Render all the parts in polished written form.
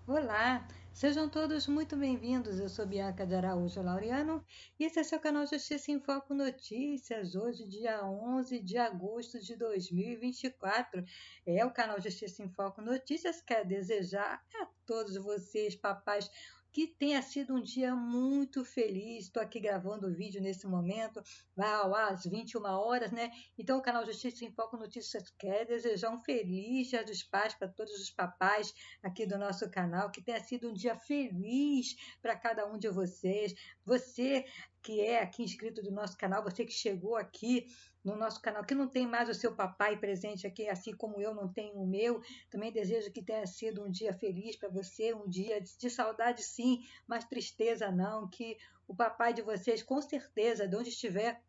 Olá, sejam todos muito bem-vindos. Eu sou Bianca de Araújo Laureano e esse é seu canal Justiça em Foco Notícias. Hoje, dia 11 de agosto de 2024. É o canal Justiça em Foco Notícias. Quer desejar a todos vocês, papais, que tenha sido um dia muito feliz. Estou aqui gravando o vídeo nesse momento, vai ao ar às 21 horas, né? Então, o canal Justiça em Foco Notícias quer desejar um feliz Dia dos Pais para todos os papais aqui do nosso canal, que tenha sido um dia feliz para cada um de vocês. Você que é aqui inscrito do nosso canal, você que chegou aqui no nosso canal, que não tem mais o seu papai presente aqui, assim como eu não tenho o meu, também desejo que tenha sido um dia feliz para você, um dia de saudade sim, mas tristeza não, que o papai de vocês, com certeza, de onde estiver,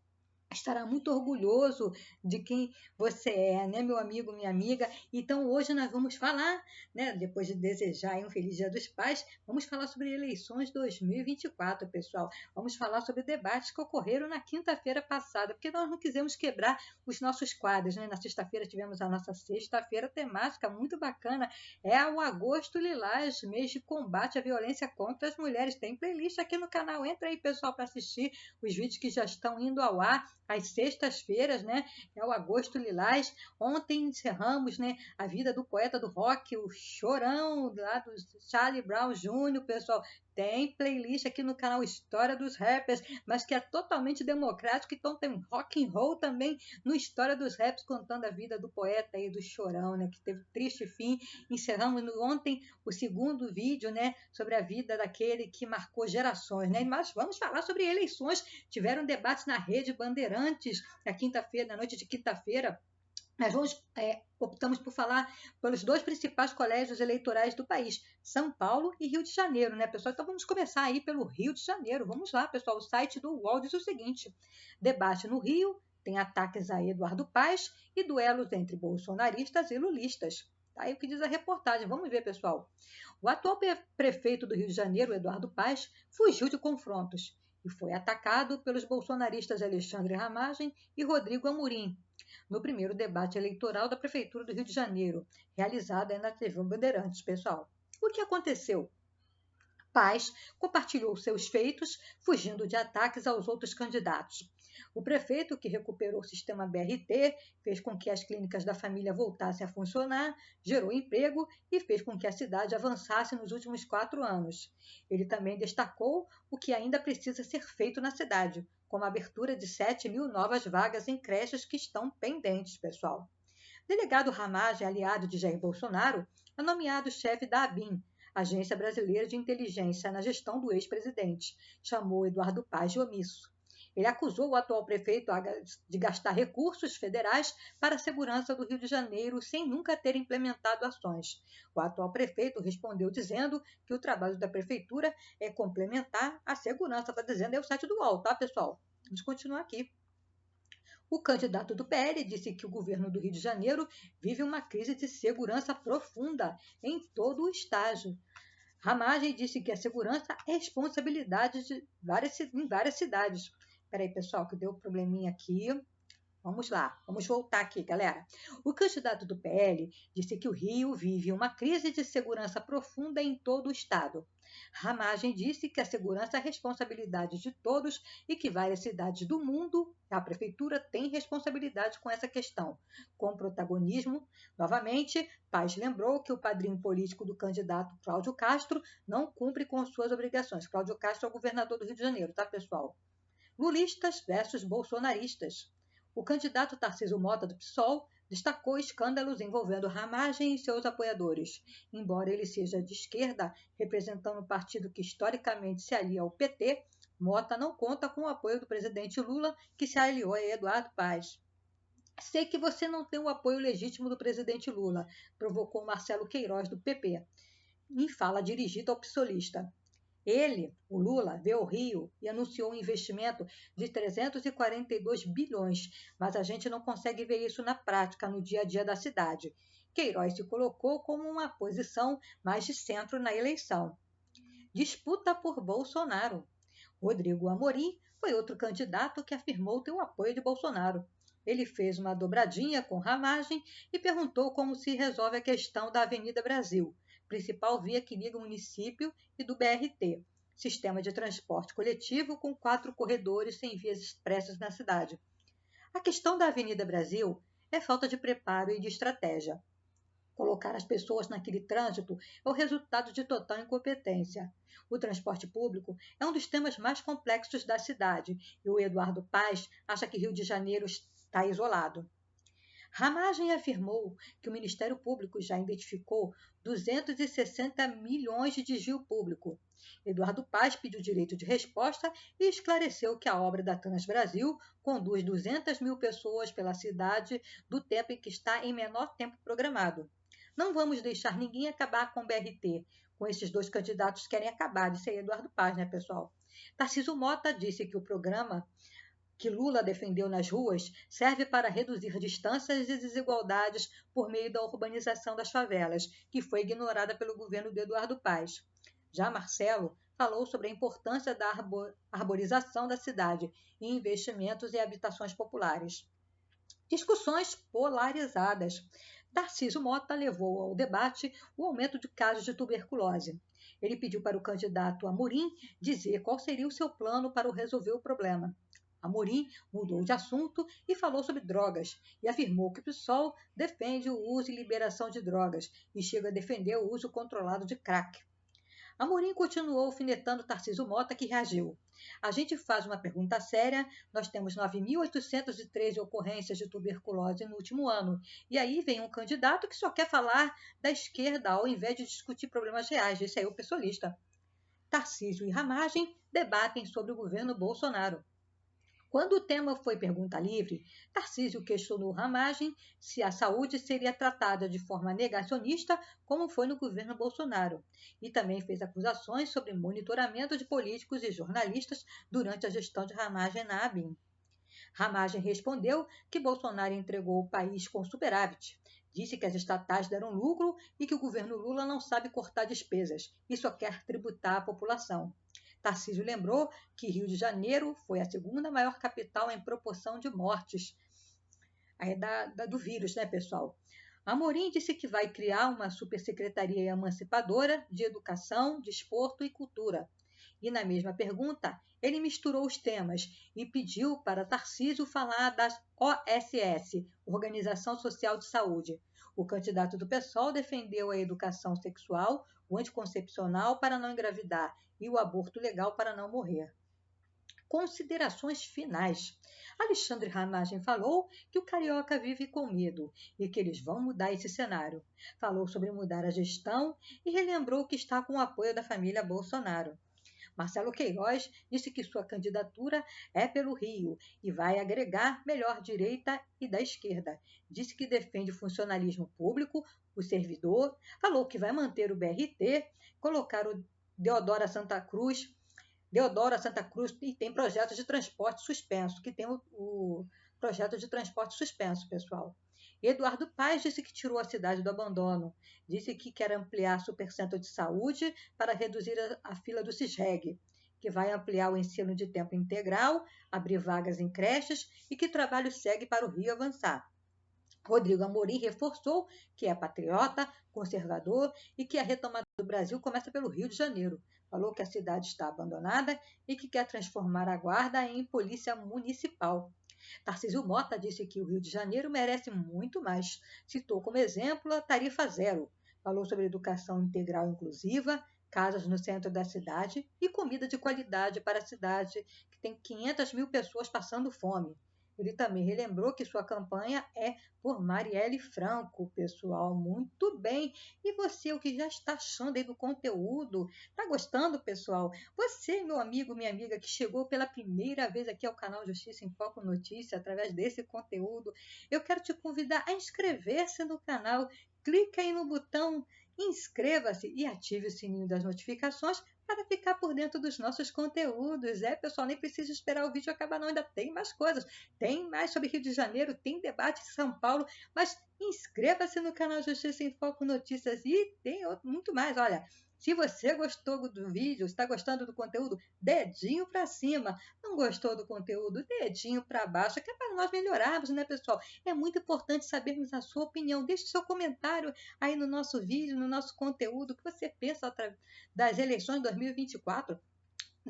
estará muito orgulhoso de quem você é, né, meu amigo, minha amiga? Então, hoje nós vamos falar, né, depois de desejar um feliz Dia dos Pais, vamos falar sobre eleições 2024, pessoal. Vamos falar sobre debates que ocorreram na quinta-feira passada, porque nós não quisemos quebrar os nossos quadros, né? Na sexta-feira tivemos a nossa sexta-feira temática muito bacana, é o Agosto Lilás, mês de combate à violência contra as mulheres. Tem playlist aqui no canal, entra aí, pessoal, para assistir os vídeos que já estão indo ao ar às sextas-feiras, né? É o Agosto Lilás. Ontem encerramos, né, a vida do poeta do rock, o Chorão, lá do Charlie Brown Jr., pessoal. Tem playlist aqui no canal História dos Rappers, mas que é totalmente democrático, então tem rock and roll também no História dos Rappers, contando a vida do poeta aí, do Chorão, né, que teve triste fim. Encerramos ontem o segundo vídeo, né, sobre a vida daquele que marcou gerações, né? Mas vamos falar sobre eleições. Tiveram debates na Rede Bandeirantes na quinta-feira, na noite de quinta-feira. Nós optamos por falar pelos dois principais colégios eleitorais do país, São Paulo e Rio de Janeiro, né, pessoal? Então vamos começar aí pelo Rio de Janeiro. Vamos lá, pessoal. O site do UOL diz o seguinte: debate no Rio, tem ataques a Eduardo Paes e duelos entre bolsonaristas e lulistas. Tá aí o que diz a reportagem. Vamos ver, pessoal. O atual prefeito do Rio de Janeiro, Eduardo Paes, fugiu de confrontos e foi atacado pelos bolsonaristas Alexandre Ramagem e Rodrigo Amorim, no primeiro debate eleitoral da Prefeitura do Rio de Janeiro, realizado na TV Bandeirantes, pessoal. O que aconteceu? Paes compartilhou seus feitos, fugindo de ataques aos outros candidatos. O prefeito, que recuperou o sistema BRT, fez com que as clínicas da família voltassem a funcionar, gerou emprego e fez com que a cidade avançasse nos últimos 4 anos. Ele também destacou o que ainda precisa ser feito na cidade, como a abertura de 7.000 novas vagas em creches que estão pendentes, pessoal. Delegado Ramagem, aliado de Jair Bolsonaro, é nomeado chefe da ABIN, Agência Brasileira de Inteligência, na gestão do ex-presidente. Chamou Eduardo Paes de omisso. Ele acusou o atual prefeito de gastar recursos federais para a segurança do Rio de Janeiro sem nunca ter implementado ações. O atual prefeito respondeu dizendo que o trabalho da prefeitura é complementar a segurança. Está dizendo, é o site do UOL, tá, pessoal? Vamos continuar aqui. O candidato do PL disse que o governo do Rio de Janeiro vive uma crise de segurança profunda em todo o estágio. Ramagem disse que a segurança é responsabilidade em várias cidades. Espera aí, pessoal, que deu um probleminha aqui. Vamos lá, vamos voltar aqui, galera. O candidato do PL disse que o Rio vive uma crise de segurança profunda em todo o estado. Ramagem disse que a segurança é responsabilidade de todos e que várias cidades do mundo, a prefeitura tem responsabilidade com essa questão. Com protagonismo, novamente, Paes lembrou que o padrinho político do candidato Cláudio Castro não cumpre com suas obrigações. Cláudio Castro é o governador do Rio de Janeiro, tá, pessoal? Lulistas versus bolsonaristas. O candidato Tarcísio Mota, do PSOL, destacou escândalos envolvendo Ramagem e seus apoiadores. Embora ele seja de esquerda, representando um partido que historicamente se alia ao PT, Mota não conta com o apoio do presidente Lula, que se aliou a Eduardo Paes. Sei que você não tem o apoio legítimo do presidente Lula, provocou Marcelo Queiroz, do PP, em fala dirigida ao psolista. Ele, o Lula, veio ao Rio e anunciou um investimento de 342 bilhões, mas a gente não consegue ver isso na prática, no dia a dia da cidade. Queiroz se colocou como uma posição mais de centro na eleição. Disputa por Bolsonaro. Rodrigo Amorim foi outro candidato que afirmou ter o apoio de Bolsonaro. Ele fez uma dobradinha com Ramagem e perguntou como se resolve a questão da Avenida Brasil. principal via que liga o município e do BRT, sistema de transporte coletivo com 4 corredores sem vias expressas na cidade. A questão da Avenida Brasil é falta de preparo e de estratégia. Colocar as pessoas naquele trânsito é o resultado de total incompetência. O transporte público é um dos temas mais complexos da cidade e o Eduardo Paes acha que Rio de Janeiro está isolado. Ramagem afirmou que o Ministério Público já identificou 260 milhões de desvio público. Eduardo Paes pediu direito de resposta e esclareceu que a obra da Transbrasil conduz 200 mil pessoas pela cidade do tempo em que está em menor tempo programado. Não vamos deixar ninguém acabar com o BRT. Com esses 2 candidatos querem acabar, disse aí Eduardo Paes, né, pessoal? Tarcísio Mota disse que o programa que Lula defendeu nas ruas serve para reduzir distâncias e desigualdades por meio da urbanização das favelas, que foi ignorada pelo governo de Eduardo Paes. Já Marcelo falou sobre a importância da arborização da cidade e investimentos em habitações populares. Discussões polarizadas. Tarcísio Mota levou ao debate o aumento de casos de tuberculose. Ele pediu para o candidato Amorim dizer qual seria o seu plano para resolver o problema. Amorim mudou de assunto e falou sobre drogas e afirmou que o PSOL defende o uso e liberação de drogas e chega a defender o uso controlado de crack. Amorim continuou alfinetando Tarcísio Mota, que reagiu. A gente faz uma pergunta séria, nós temos 9.813 ocorrências de tuberculose no último ano, e aí vem um candidato que só quer falar da esquerda ao invés de discutir problemas reais, esse aí é o pessoalista. Tarcísio e Ramagem debatem sobre o governo Bolsonaro. Quando o tema foi pergunta livre, Tarcísio questionou Ramagem se a saúde seria tratada de forma negacionista, como foi no governo Bolsonaro, e também fez acusações sobre monitoramento de políticos e jornalistas durante a gestão de Ramagem na ABIN. Ramagem respondeu que Bolsonaro entregou o país com superávit. Disse que as estatais deram lucro e que o governo Lula não sabe cortar despesas e só quer tributar a população. Tarcísio lembrou que Rio de Janeiro foi a 2ª maior capital em proporção de mortes do vírus, né, pessoal? Amorim disse que vai criar uma supersecretaria emancipadora de educação, desporto e cultura. E na mesma pergunta, ele misturou os temas e pediu para Tarcísio falar das OSS, Organização Social de Saúde. O candidato do PSOL defendeu a educação sexual, o anticoncepcional para não engravidar e o aborto legal para não morrer. Considerações finais. Alexandre Ramagem falou que o carioca vive com medo e que eles vão mudar esse cenário. Falou sobre mudar a gestão e relembrou que está com o apoio da família Bolsonaro. Marcelo Queiroz disse que sua candidatura é pelo Rio e vai agregar melhor direita e da esquerda. Disse que defende o funcionalismo público, o servidor, falou que vai manter o BRT, colocar o Deodoro a Santa Cruz e tem projeto de transporte suspenso, que tem o projeto de transporte suspenso, pessoal. Eduardo Paes disse que tirou a cidade do abandono, disse que quer ampliar o Supercentro de Saúde para reduzir a fila do CISREG, que vai ampliar o ensino de tempo integral, abrir vagas em creches e que trabalho segue para o Rio avançar. Rodrigo Amorim reforçou que é patriota, conservador e que a retomada do Brasil começa pelo Rio de Janeiro. Falou que a cidade está abandonada e que quer transformar a guarda em polícia municipal. Tarcísio Mota disse que o Rio de Janeiro merece muito mais. Citou como exemplo a tarifa zero. Falou sobre educação integral inclusiva, casas no centro da cidade e comida de qualidade para a cidade, que tem 500 mil pessoas passando fome. Ele também relembrou que sua campanha é por Marielle Franco, pessoal. Muito bem. E você, o que já está achando aí do conteúdo? Está gostando, pessoal? Você, meu amigo, minha amiga, que chegou pela primeira vez aqui ao canal Justiça em Foco Notícia, através desse conteúdo, eu quero te convidar a inscrever-se no canal. Clica aí no botão inscreva-se e ative o sininho das notificações para ficar por dentro dos nossos conteúdos. Pessoal, nem precisa esperar o vídeo acabar, não. Ainda tem mais coisas. Tem mais sobre Rio de Janeiro, tem debate em São Paulo, mas inscreva-se no canal Justiça em Foco Notícias e tem muito mais. Olha, se você gostou do vídeo, está gostando do conteúdo, dedinho para cima. Não gostou do conteúdo, dedinho para baixo, que é para nós melhorarmos, né, pessoal? É muito importante sabermos a sua opinião. Deixe seu comentário aí no nosso vídeo, no nosso conteúdo, o que você pensa das eleições de 2024.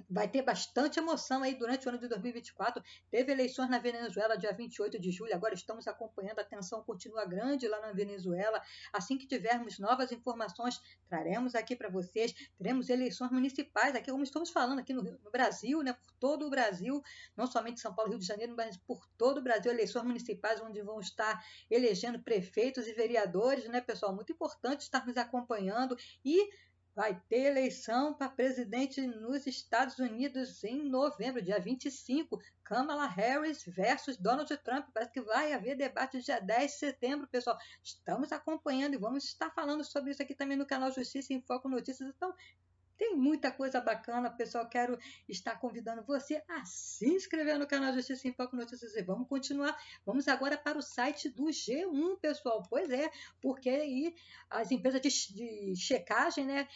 Vai ter bastante emoção aí durante o ano de 2024. Teve eleições na Venezuela dia 28 de julho, agora estamos acompanhando, a tensão continua grande lá na Venezuela. Assim que tivermos novas informações, traremos aqui para vocês. Teremos eleições municipais aqui, como estamos falando aqui no Brasil, né, por todo o Brasil, não somente São Paulo, Rio de Janeiro, mas por todo o Brasil, eleições municipais onde vão estar elegendo prefeitos e vereadores, né, pessoal? Muito importante estarmos acompanhando e vai ter eleição para presidente nos Estados Unidos em novembro, dia 25. Kamala Harris versus Donald Trump. Parece que vai haver debate dia 10 de setembro, pessoal. Estamos acompanhando e vamos estar falando sobre isso aqui também no canal Justiça em Foco Notícias. Então, tem muita coisa bacana, pessoal. Quero estar convidando você a se inscrever no canal Justiça em Foco Notícias e vamos continuar. Vamos agora para o site do G1, pessoal. Pois é, porque aí as empresas de checagem, né,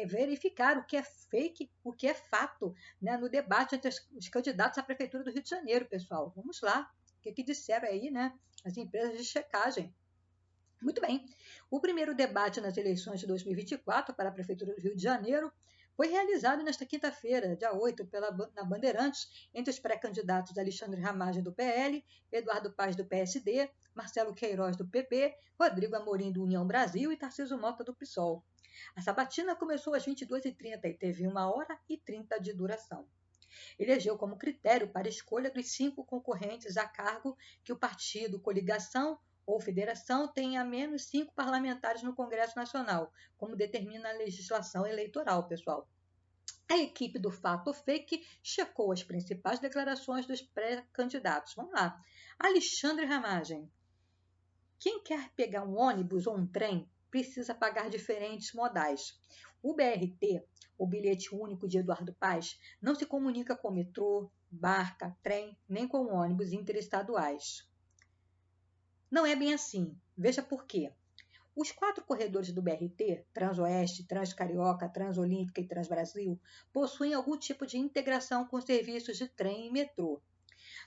verificaram o que é fake, o que é fato, né, no debate entre os candidatos à Prefeitura do Rio de Janeiro, pessoal. Vamos lá. O que disseram aí, né, as empresas de checagem? Muito bem. O primeiro debate nas eleições de 2024 para a Prefeitura do Rio de Janeiro foi realizado nesta quinta-feira, dia 8, na Bandeirantes, entre os pré-candidatos Alexandre Ramagem, do PL, Eduardo Paes, do PSD, Marcelo Queiroz, do PP, Rodrigo Amorim, do União Brasil e Tarcísio Mota, do PSOL. A sabatina começou às 22h30 e teve 1h30 de duração. Elegeu como critério para a escolha dos 5 concorrentes a cargo que o partido, coligação ou federação tenha menos 5 parlamentares no Congresso Nacional, como determina a legislação eleitoral, pessoal. A equipe do Fato ou Fake checou as principais declarações dos pré-candidatos. Vamos lá. Alexandre Ramagem. Quem quer pegar um ônibus ou um trem precisa pagar diferentes modais. O BRT, o bilhete único de Eduardo Paes, não se comunica com metrô, barca, trem, nem com ônibus interestaduais. Não é bem assim. Veja por quê. Os 4 corredores do BRT, Transoeste, Transcarioca, Transolímpica e Transbrasil, possuem algum tipo de integração com serviços de trem e metrô.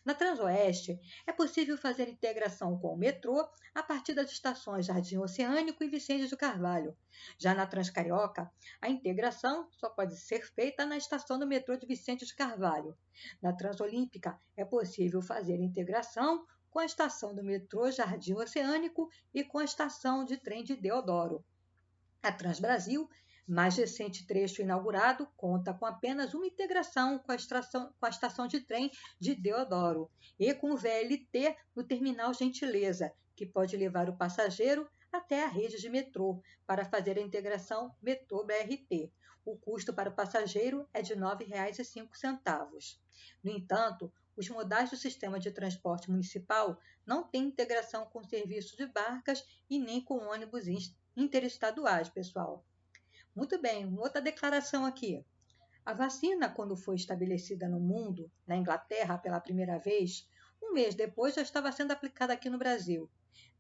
Na Transoeste, é possível fazer integração com o metrô a partir das estações Jardim Oceânico e Vicente de Carvalho. Já na Transcarioca, a integração só pode ser feita na estação do metrô de Vicente de Carvalho. Na Transolímpica, é possível fazer integração com a estação do metrô Jardim Oceânico e com a estação de trem de Deodoro. A Transbrasil, mais recente trecho inaugurado, conta com apenas uma integração com a estação de trem de Deodoro e com o VLT no terminal Gentileza, que pode levar o passageiro até a rede de metrô para fazer a integração metrô-BRT. O custo para o passageiro é de R$ 9,05. No entanto, os modais do sistema de transporte municipal não têm integração com serviços de barcas e nem com ônibus interestaduais, pessoal. Muito bem, outra declaração aqui. A vacina, quando foi estabelecida no mundo, na Inglaterra pela primeira vez, um mês depois já estava sendo aplicada aqui no Brasil.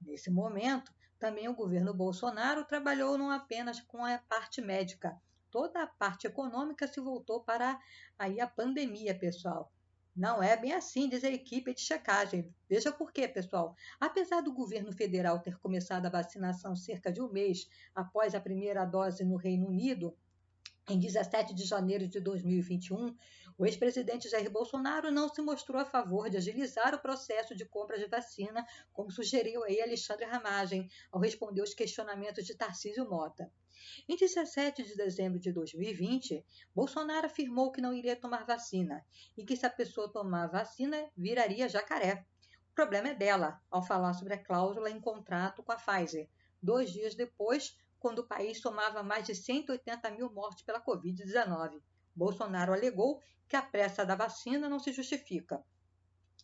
Nesse momento, também o governo Bolsonaro trabalhou não apenas com a parte médica, toda a parte econômica se voltou para aí a pandemia, pessoal. Não é bem assim, diz a equipe de checagem. Veja por quê, pessoal. Apesar do governo federal ter começado a vacinação cerca de um mês após a primeira dose no Reino Unido, em 17 de janeiro de 2021, o ex-presidente Jair Bolsonaro não se mostrou a favor de agilizar o processo de compra de vacina, como sugeriu aí Alexandre Ramagem, ao responder os questionamentos de Tarcísio Mota. Em 17 de dezembro de 2020, Bolsonaro afirmou que não iria tomar vacina e que se a pessoa tomar vacina, viraria jacaré. O problema é dela, ao falar sobre a cláusula em contrato com a Pfizer. 2 dias depois, quando o país somava mais de 180 mil mortes pela Covid-19. Bolsonaro alegou que a pressa da vacina não se justifica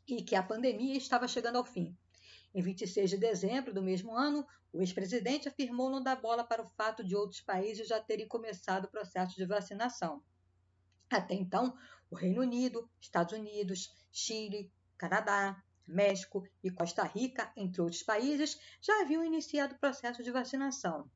e que a pandemia estava chegando ao fim. Em 26 de dezembro do mesmo ano, o ex-presidente afirmou não dar bola para o fato de outros países já terem começado o processo de vacinação. Até então, o Reino Unido, Estados Unidos, Chile, Canadá, México e Costa Rica, entre outros países, já haviam iniciado o processo de vacinação.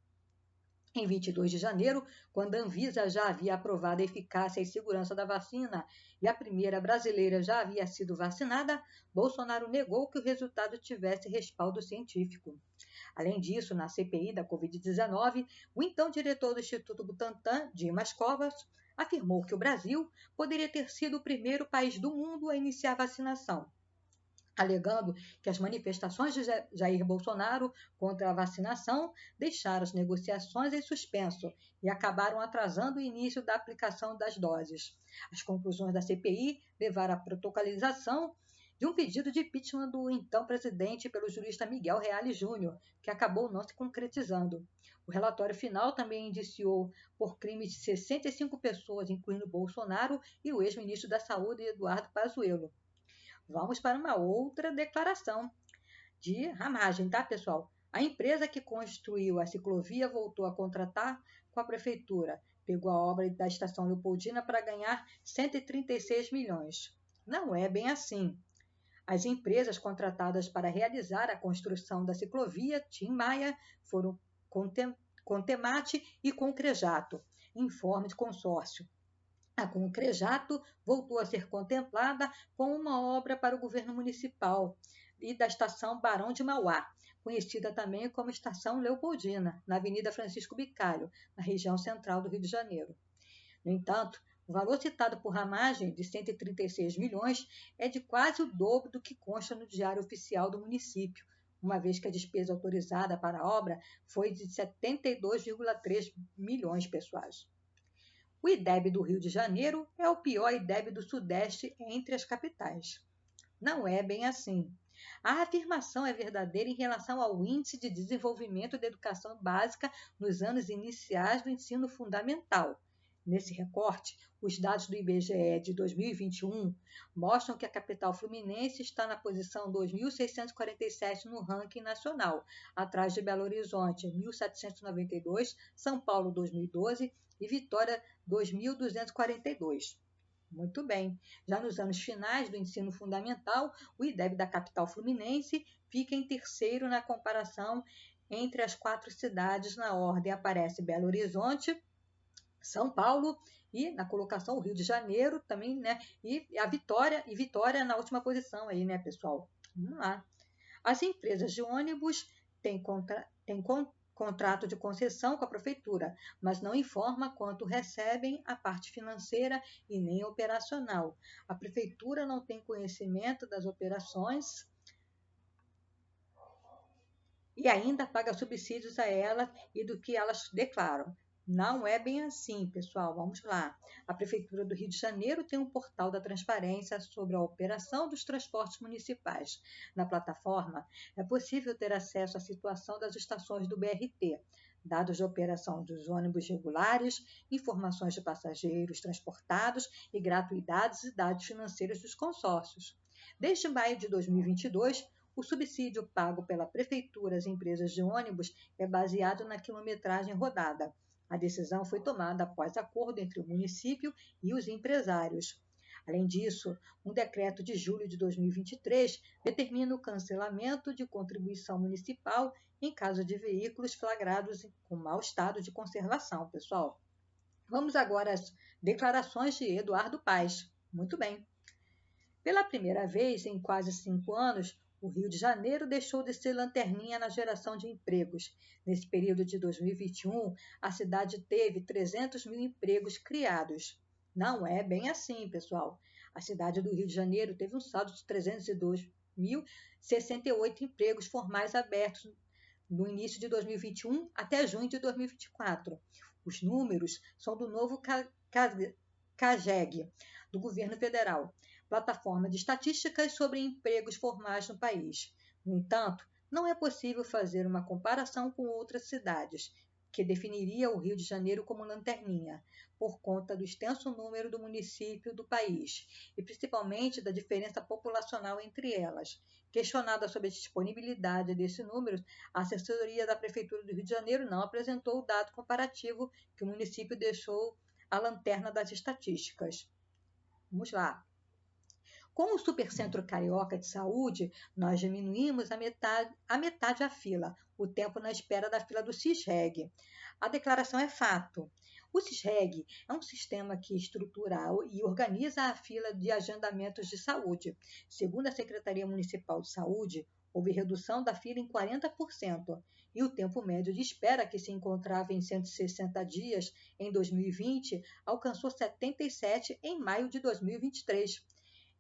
Em 22 de janeiro, quando a Anvisa já havia aprovado a eficácia e segurança da vacina e a primeira brasileira já havia sido vacinada, Bolsonaro negou que o resultado tivesse respaldo científico. Além disso, na CPI da Covid-19, o então diretor do Instituto Butantan, Dimas Covas, afirmou que o Brasil poderia ter sido o primeiro país do mundo a iniciar a vacinação, alegando que as manifestações de Jair Bolsonaro contra a vacinação deixaram as negociações em suspenso e acabaram atrasando o início da aplicação das doses. As conclusões da CPI levaram à protocolização de um pedido de impeachment do então presidente pelo jurista Miguel Reale Júnior, que acabou não se concretizando. O relatório final também indiciou por crimes de 65 pessoas, incluindo Bolsonaro e o ex-ministro da Saúde, Eduardo Pazuello. Vamos para uma outra declaração de ramagem, tá, pessoal? A empresa que construiu a ciclovia voltou a contratar com a prefeitura. Pegou a obra da estação Leopoldina para ganhar 136 milhões. Não é bem assim. As empresas contratadas para realizar a construção da ciclovia Tim Maia foram Contemate e Concrejato, em forma de consórcio. A Concrejato voltou a ser contemplada com uma obra para o governo municipal e da estação Barão de Mauá, conhecida também como Estação Leopoldina, na Avenida Francisco Bicalho, na região central do Rio de Janeiro. No entanto, o valor citado por ramagem, de 136 milhões, é de quase o dobro do que consta no Diário Oficial do município, uma vez que a despesa autorizada para a obra foi de 72,3 milhões pessoais. O IDEB do Rio de Janeiro é o pior IDEB do Sudeste entre as capitais. Não é bem assim. A afirmação é verdadeira em relação ao Índice de Desenvolvimento da Educação Básica nos anos iniciais do ensino fundamental. Nesse recorte, os dados do IBGE de 2021 mostram que a capital fluminense está na posição 2.647 no ranking nacional, atrás de Belo Horizonte, 1.792, São Paulo, 2012 e Vitória, 2.242. Muito bem. Já nos anos finais do ensino fundamental, o IDEB da capital fluminense fica em terceiro na comparação entre as 4 cidades. Na ordem aparece Belo Horizonte, São Paulo e na colocação o Rio de Janeiro também, né? E a Vitória na última posição aí, né, pessoal? Vamos lá. As empresas de ônibus têm contrato de concessão com a prefeitura, mas não informa quanto recebem a parte financeira e nem operacional. A prefeitura não tem conhecimento das operações e ainda paga subsídios a elas e do que elas declaram. Não é bem assim, pessoal. Vamos lá. A Prefeitura do Rio de Janeiro tem um portal da transparência sobre a operação dos transportes municipais. Na plataforma, é possível ter acesso à situação das estações do BRT, dados de operação dos ônibus regulares, informações de passageiros transportados e gratuidades e dados financeiros dos consórcios. Desde maio de 2022, o subsídio pago pela Prefeitura às empresas de ônibus é baseado na quilometragem rodada. A decisão foi tomada após acordo entre o município e os empresários. Além disso, um decreto de julho de 2023 determina o cancelamento de contribuição municipal em caso de veículos flagrados com mau estado de conservação, pessoal. Vamos agora às declarações de Eduardo Paes. Muito bem. Pela primeira vez em quase 5 anos, o Rio de Janeiro deixou de ser lanterninha na geração de empregos. Nesse período de 2021, a cidade teve 300 mil empregos criados. Não é bem assim, pessoal. A cidade do Rio de Janeiro teve um saldo de 302.068 empregos formais abertos no início de 2021 até junho de 2024. Os números são do novo CAGEG, do governo federal, plataforma de estatísticas sobre empregos formais no país. No entanto, não é possível fazer uma comparação com outras cidades, que definiria o Rio de Janeiro como lanterninha, por conta do extenso número do município do país, e principalmente da diferença populacional entre elas. Questionada sobre a disponibilidade desse número, a assessoria da Prefeitura do Rio de Janeiro não apresentou o dado comparativo que o município deixou à lanterna das estatísticas. Vamos lá. Com o Supercentro Carioca de Saúde, nós diminuímos a metade a fila, o tempo na espera da fila do CISREG. A declaração é fato. O CISREG é um sistema que estrutura e organiza a fila de agendamentos de saúde. Segundo a Secretaria Municipal de Saúde, houve redução da fila em 40%, e o tempo médio de espera, que se encontrava em 160 dias em 2020, alcançou 77 em maio de 2023.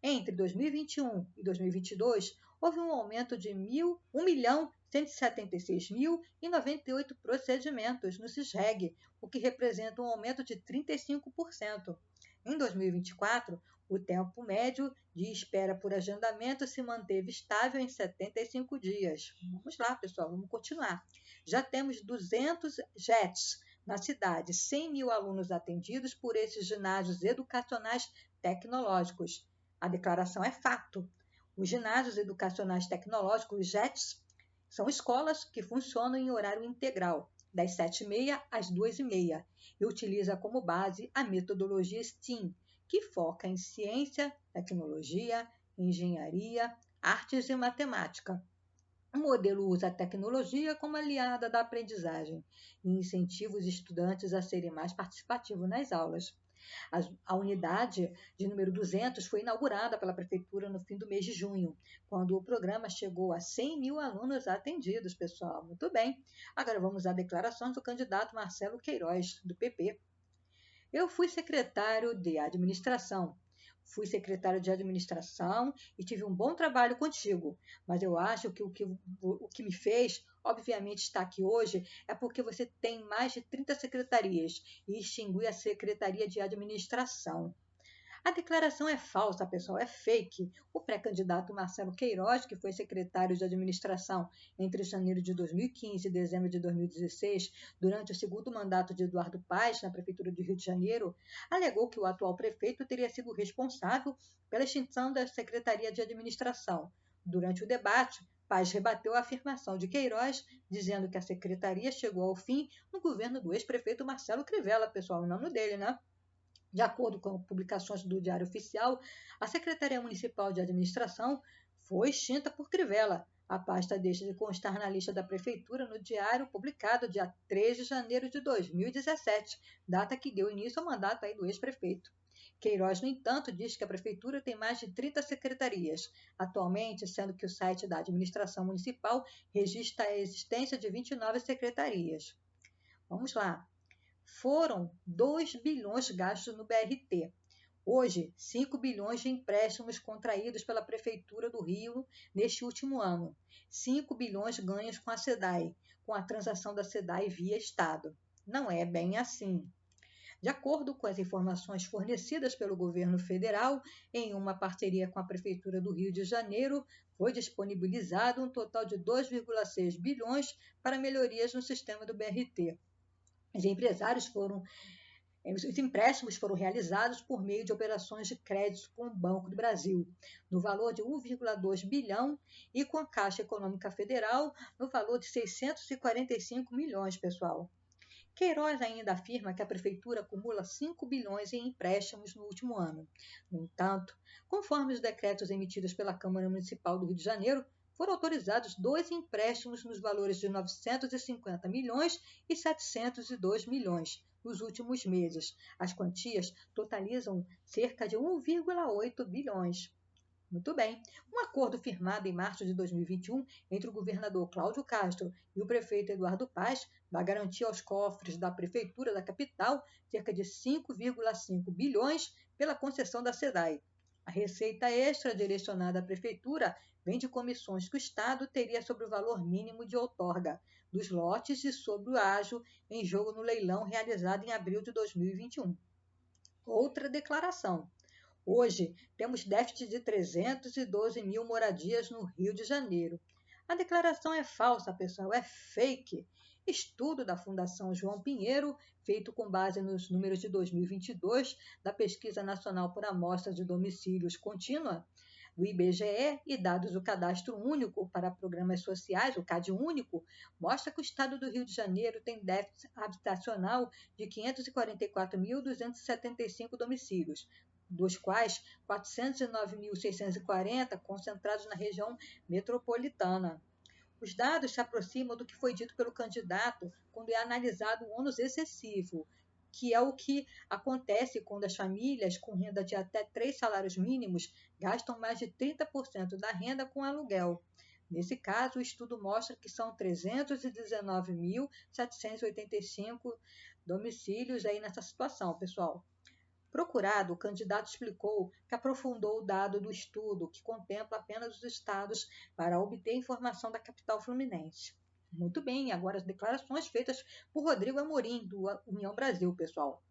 Entre 2021 e 2022, houve um aumento de 1.176.098 procedimentos no CISREG, o que representa um aumento de 35%. Em 2024, o tempo médio de espera por agendamento se manteve estável em 75 dias. Vamos lá, pessoal, vamos continuar. Já temos 200 JETs na cidade, 100 mil alunos atendidos por esses ginásios educacionais tecnológicos. A declaração é fato. Os ginásios educacionais tecnológicos, os JETs, são escolas que funcionam em horário integral, das 7h30 às 2h30, e utiliza como base a metodologia STEAM, que foca em ciência, tecnologia, engenharia, artes e matemática. O modelo usa a tecnologia como aliada da aprendizagem e incentiva os estudantes a serem mais participativos nas aulas. A unidade de número 200 foi inaugurada pela Prefeitura no fim do mês de junho, quando o programa chegou a 100 mil alunos atendidos, pessoal. Muito bem. Agora vamos às declarações do candidato Marcelo Queiroz, do PP. Eu fui secretário de administração. E tive um bom trabalho contigo, mas eu acho que o que me fez, obviamente, estar aqui hoje é porque você tem mais de 30 secretarias e extingui a Secretaria de Administração. A declaração é falsa, pessoal, é fake. O pré-candidato Marcelo Queiroz, que foi secretário de administração entre janeiro de 2015 e dezembro de 2016, durante o segundo mandato de Eduardo Paes na Prefeitura do Rio de Janeiro, alegou que o atual prefeito teria sido responsável pela extinção da Secretaria de Administração. Durante o debate, Paes rebateu a afirmação de Queiroz, dizendo que a secretaria chegou ao fim no governo do ex-prefeito Marcelo Crivella, pessoal, não no dele, né? De acordo com publicações do Diário Oficial, a Secretaria Municipal de Administração foi extinta por Crivella. A pasta deixa de constar na lista da Prefeitura no Diário, publicado dia 3 de janeiro de 2017, data que deu início ao mandato do ex-prefeito. Queiroz, no entanto, diz que a Prefeitura tem mais de 30 secretarias, atualmente, sendo que o site da Administração Municipal registra a existência de 29 secretarias. Vamos lá. Foram 2 bilhões gastos no BRT. Hoje, 5 bilhões de empréstimos contraídos pela Prefeitura do Rio neste último ano. 5 bilhões ganhos com a SEDAI, com a transação da SEDAI via Estado. Não é bem assim. De acordo com as informações fornecidas pelo governo federal, em uma parceria com a Prefeitura do Rio de Janeiro, foi disponibilizado um total de 2,6 bilhões para melhorias no sistema do BRT. Os empréstimos foram realizados por meio de operações de crédito com o Banco do Brasil, no valor de 1,2 bilhão, e com a Caixa Econômica Federal, no valor de 645 milhões, pessoal. Queiroz ainda afirma que a Prefeitura acumula 5 bilhões em empréstimos no último ano. No entanto, conforme os decretos emitidos pela Câmara Municipal do Rio de Janeiro, foram autorizados 2 empréstimos nos valores de 950 milhões e 702 milhões nos últimos meses. As quantias totalizam cerca de 1,8 bilhões. Muito bem. Um acordo firmado em março de 2021 entre o governador Cláudio Castro e o prefeito Eduardo Paes vai garantir aos cofres da Prefeitura da capital cerca de 5,5 bilhões pela concessão da SEDAI. A receita extra direcionada à Prefeitura vem de comissões que o Estado teria sobre o valor mínimo de outorga dos lotes e sobre o ágio em jogo no leilão realizado em abril de 2021. Outra declaração. Hoje, temos déficit de 312 mil moradias no Rio de Janeiro. A declaração é falsa, pessoal, é fake. Estudo da Fundação João Pinheiro, feito com base nos números de 2022 da Pesquisa Nacional por Amostra de Domicílios Contínua, do IBGE, e dados do Cadastro Único para Programas Sociais, o CadÚnico, mostra que o Estado do Rio de Janeiro tem déficit habitacional de 544.275 domicílios, dos quais 409.640 concentrados na região metropolitana. Os dados se aproximam do que foi dito pelo candidato quando é analisado o ônus excessivo, que é o que acontece quando as famílias com renda de até 3 salários mínimos gastam mais de 30% da renda com aluguel. Nesse caso, o estudo mostra que são 319.785 domicílios aí nessa situação, pessoal. Procurado, o candidato explicou que aprofundou o dado do estudo, que contempla apenas os estados, para obter informação da capital fluminense. Muito bem, agora as declarações feitas por Rodrigo Amorim, do União Brasil, pessoal.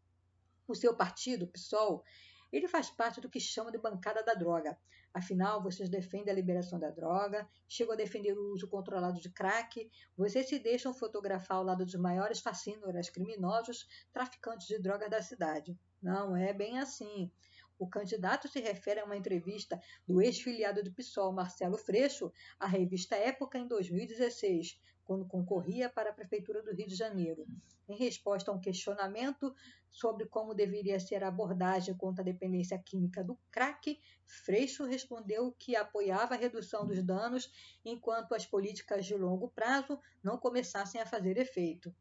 O seu partido, PSOL, ele faz parte do que chama de bancada da droga. Afinal, vocês defendem a liberação da droga, chegam a defender o uso controlado de crack, vocês se deixam fotografar ao lado dos maiores facínoras criminosos, traficantes de drogas da cidade. Não é bem assim. O candidato se refere a uma entrevista do ex-filiado do PSOL, Marcelo Freixo, à revista Época em 2016, quando concorria para a Prefeitura do Rio de Janeiro. Em resposta a um questionamento sobre como deveria ser a abordagem contra a dependência química do crack, Freixo respondeu que apoiava a redução dos danos enquanto as políticas de longo prazo não começassem a fazer efeito.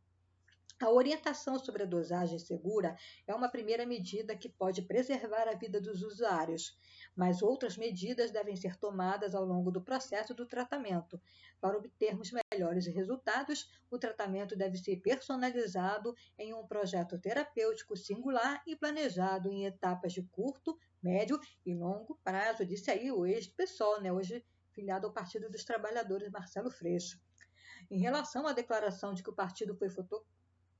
A orientação sobre a dosagem segura é uma primeira medida que pode preservar a vida dos usuários, mas outras medidas devem ser tomadas ao longo do processo do tratamento. Para obtermos melhores resultados, o tratamento deve ser personalizado em um projeto terapêutico singular e planejado em etapas de curto, médio e longo prazo, disse aí o ex-PSOL, hoje filiado ao Partido dos Trabalhadores, Marcelo Freixo. Em relação à declaração de que o partido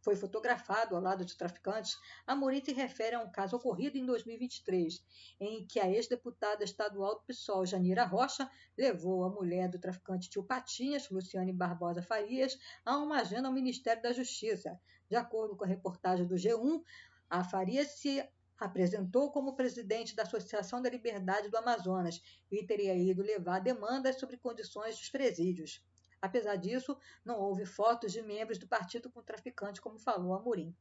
foi fotografado ao lado de traficantes, Amorim se refere a um caso ocorrido em 2023, em que a ex-deputada estadual do PSOL, Janira Rocha, levou a mulher do traficante Tio Patinhas, Luciane Barbosa Farias, a uma agenda ao Ministério da Justiça. De acordo com a reportagem do G1, a Farias se apresentou como presidente da Associação da Liberdade do Amazonas e teria ido levar demandas sobre condições dos presídios. Apesar disso, não houve fotos de membros do partido com traficante, como falou Amorim.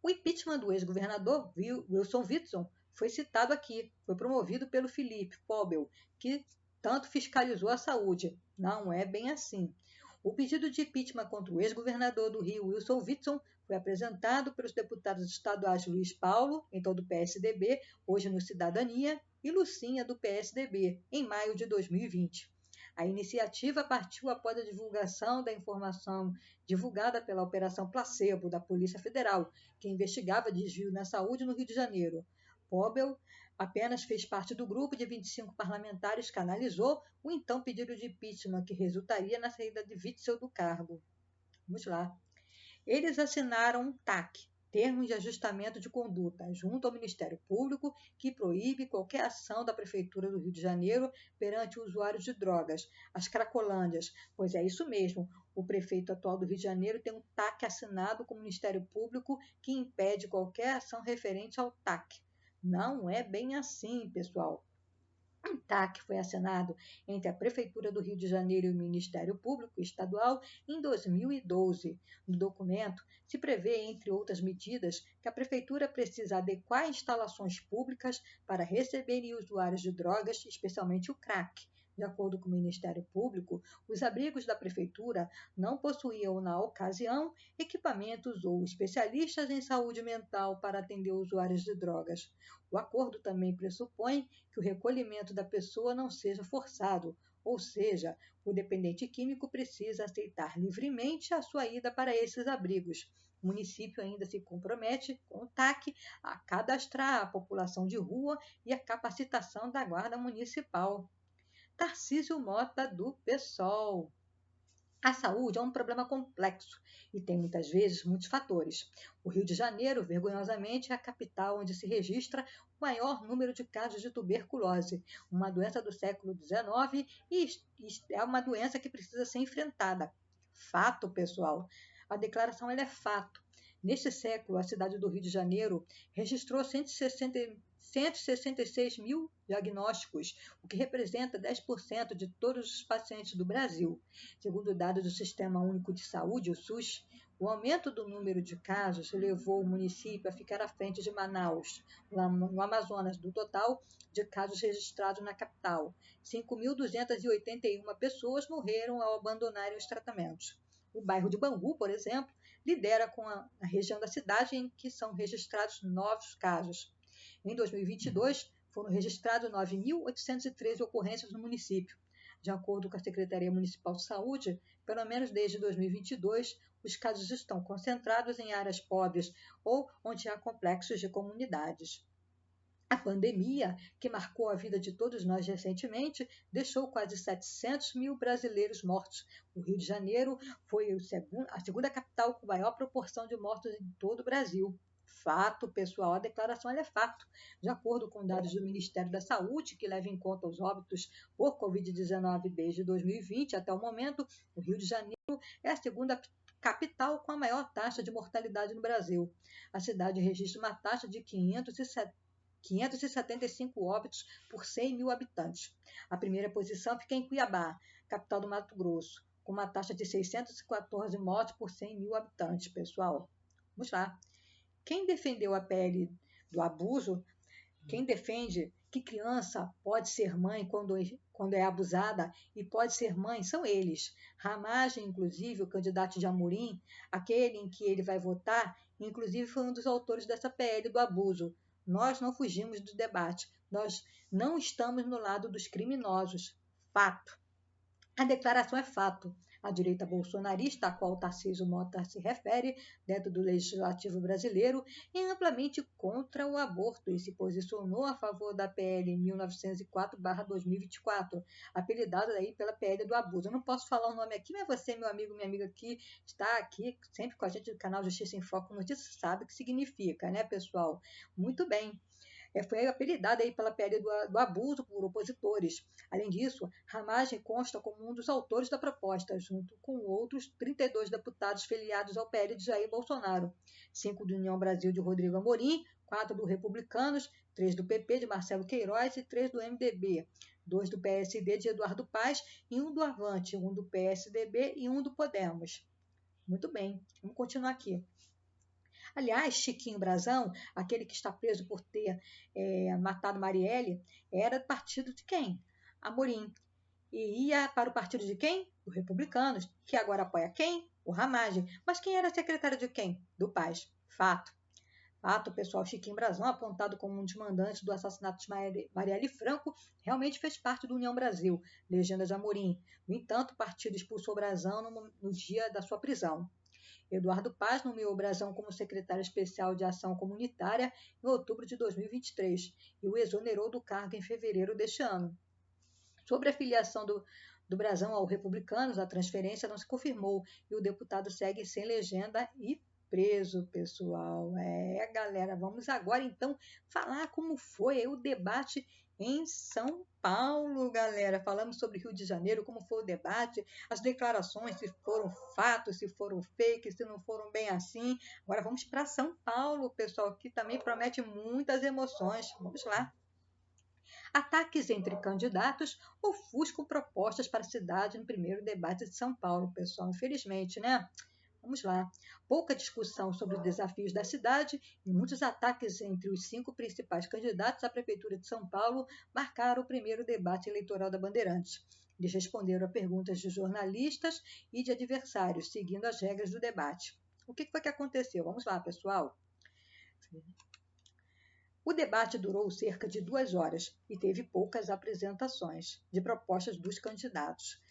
O impeachment do ex-governador Wilson Witson foi citado aqui, foi promovido pelo Felipe Pobel, que tanto fiscalizou a saúde. Não é bem assim. O pedido de impeachment contra o ex-governador do Rio, Wilson Witson, foi apresentado pelos deputados estaduais Luiz Paulo, então do PSDB, hoje no Cidadania, e Lucinha, do PSDB, em maio de 2020. A iniciativa partiu após a divulgação da informação divulgada pela Operação Placebo da Polícia Federal, que investigava desvio na saúde no Rio de Janeiro. Pobel apenas fez parte do grupo de 25 parlamentares que analisou o então pedido de impeachment, que resultaria na saída de Witzel do cargo. Vamos lá. Eles assinaram um TAC, Termos de Ajustamento de Conduta, junto ao Ministério Público, que proíbe qualquer ação da Prefeitura do Rio de Janeiro perante usuários de drogas, as Cracolândias, pois é isso mesmo, o prefeito atual do Rio de Janeiro tem um TAC assinado com o Ministério Público que impede qualquer ação referente ao TAC. Não é bem assim, pessoal. O TAC foi assinado entre a Prefeitura do Rio de Janeiro e o Ministério Público Estadual em 2012. No documento, se prevê, entre outras medidas, que a Prefeitura precisa adequar instalações públicas para receberem usuários de drogas, especialmente o crack. De acordo com o Ministério Público, os abrigos da Prefeitura não possuíam, na ocasião, equipamentos ou especialistas em saúde mental para atender usuários de drogas. O acordo também pressupõe que o recolhimento da pessoa não seja forçado, ou seja, o dependente químico precisa aceitar livremente a sua ida para esses abrigos. O município ainda se compromete, com o TAC, a cadastrar a população de rua e a capacitação da Guarda Municipal. Tarcísio Mota, do PSOL. A saúde é um problema complexo e tem muitas vezes muitos fatores. O Rio de Janeiro, vergonhosamente, é a capital onde se registra o maior número de casos de tuberculose, uma doença do século XIX e é uma doença que precisa ser enfrentada. Fato, pessoal. A declaração é fato. Neste século, a cidade do Rio de Janeiro registrou 166 mil diagnósticos, o que representa 10% de todos os pacientes do Brasil. Segundo dados do Sistema Único de Saúde, o SUS, O aumento do número de casos levou o município a ficar à frente de Manaus, no Amazonas, do total de casos registrados na capital. 5.281 pessoas morreram ao abandonarem os tratamentos. O bairro de Bangu, por exemplo, lidera com a região da cidade em que são registrados novos casos. Em 2022, foram registradas 9.813 ocorrências no município. De acordo com a Secretaria Municipal de Saúde, pelo menos desde 2022, os casos estão concentrados em áreas pobres ou onde há complexos de comunidades. A pandemia, que marcou a vida de todos nós recentemente, deixou quase 700 mil brasileiros mortos. O Rio de Janeiro foi a segunda capital com maior proporção de mortos em todo o Brasil. Fato, pessoal, a declaração é fato. De acordo com dados do Ministério da Saúde, que leva em conta os óbitos por Covid-19 desde 2020 até o momento, o Rio de Janeiro é a segunda capital com a maior taxa de mortalidade no Brasil. A cidade registra uma taxa de 575 óbitos por 100 mil habitantes. A primeira posição fica em Cuiabá, capital do Mato Grosso, com uma taxa de 614 mortes por 100 mil habitantes, pessoal. Vamos lá. Quem defendeu a PL do abuso, quem defende que criança pode ser mãe quando é abusada e pode ser mãe, são eles. Ramagem, inclusive, o candidato de Amorim, aquele em que ele vai votar, inclusive foi um dos autores dessa PL do abuso. Nós não fugimos do debate, nós não estamos no lado dos criminosos. Fato. A declaração é fato. A direita bolsonarista, a qual Tarcísio Mota se refere, dentro do Legislativo brasileiro, é amplamente contra o aborto e se posicionou a favor da PL 1904/2024, apelidada aí pela PL do abuso. Eu não posso falar o nome aqui, mas você, meu amigo, minha amiga que está aqui sempre com a gente do canal Justiça em Foco Notícias, sabe o que significa, né, pessoal? Muito bem. Foi apelidada aí pela PL do abuso por opositores. Além disso, Ramagem consta como um dos autores da proposta, junto com outros 32 deputados filiados ao PL de Jair Bolsonaro, 5 do União Brasil de Rodrigo Amorim, 4 do Republicanos, 3 do PP de Marcelo Queiroz e 3 do MDB, 2 do PSD de Eduardo Paes e 1 do Avante, 1 do PSDB e 1 do Podemos. Muito bem, vamos continuar aqui. Aliás, Chiquinho Brazão, aquele que está preso por ter matado Marielle, era do partido de quem? Amorim. E ia para o partido de quem? Dos Republicanos, que agora apoia quem? O Ramagem. Mas quem era secretário de quem? Do Paes. Fato. Fato, pessoal, Chiquinho Brazão, apontado como um dos mandantes do assassinato de Marielle Franco, realmente fez parte do União Brasil, legenda de Amorim. No entanto, o partido expulsou Brazão no dia da sua prisão. Eduardo Paes nomeou Brazão como secretário especial de Ação Comunitária em outubro de 2023 e o exonerou do cargo em fevereiro deste ano. Sobre a filiação do Brazão ao Republicanos, a transferência não se confirmou e o deputado segue sem legenda e preso, pessoal. Galera, vamos agora então falar como foi o debate em São Paulo, galera. Falamos sobre Rio de Janeiro, como foi o debate, as declarações, se foram fatos, se foram fake, se não foram bem assim. Agora vamos para São Paulo, pessoal, que também promete muitas emoções. Vamos lá. Ataques entre candidatos ofuscam propostas para a cidade no primeiro debate de São Paulo, pessoal. Infelizmente, né? Vamos lá. Pouca discussão sobre os desafios da cidade e muitos ataques entre os 5 principais candidatos à Prefeitura de São Paulo marcaram o primeiro debate eleitoral da Bandeirantes. Eles responderam a perguntas de jornalistas e de adversários, seguindo as regras do debate. O que foi que aconteceu? Vamos lá, pessoal. O debate durou cerca de 2 horas e teve poucas apresentações de propostas dos candidatos.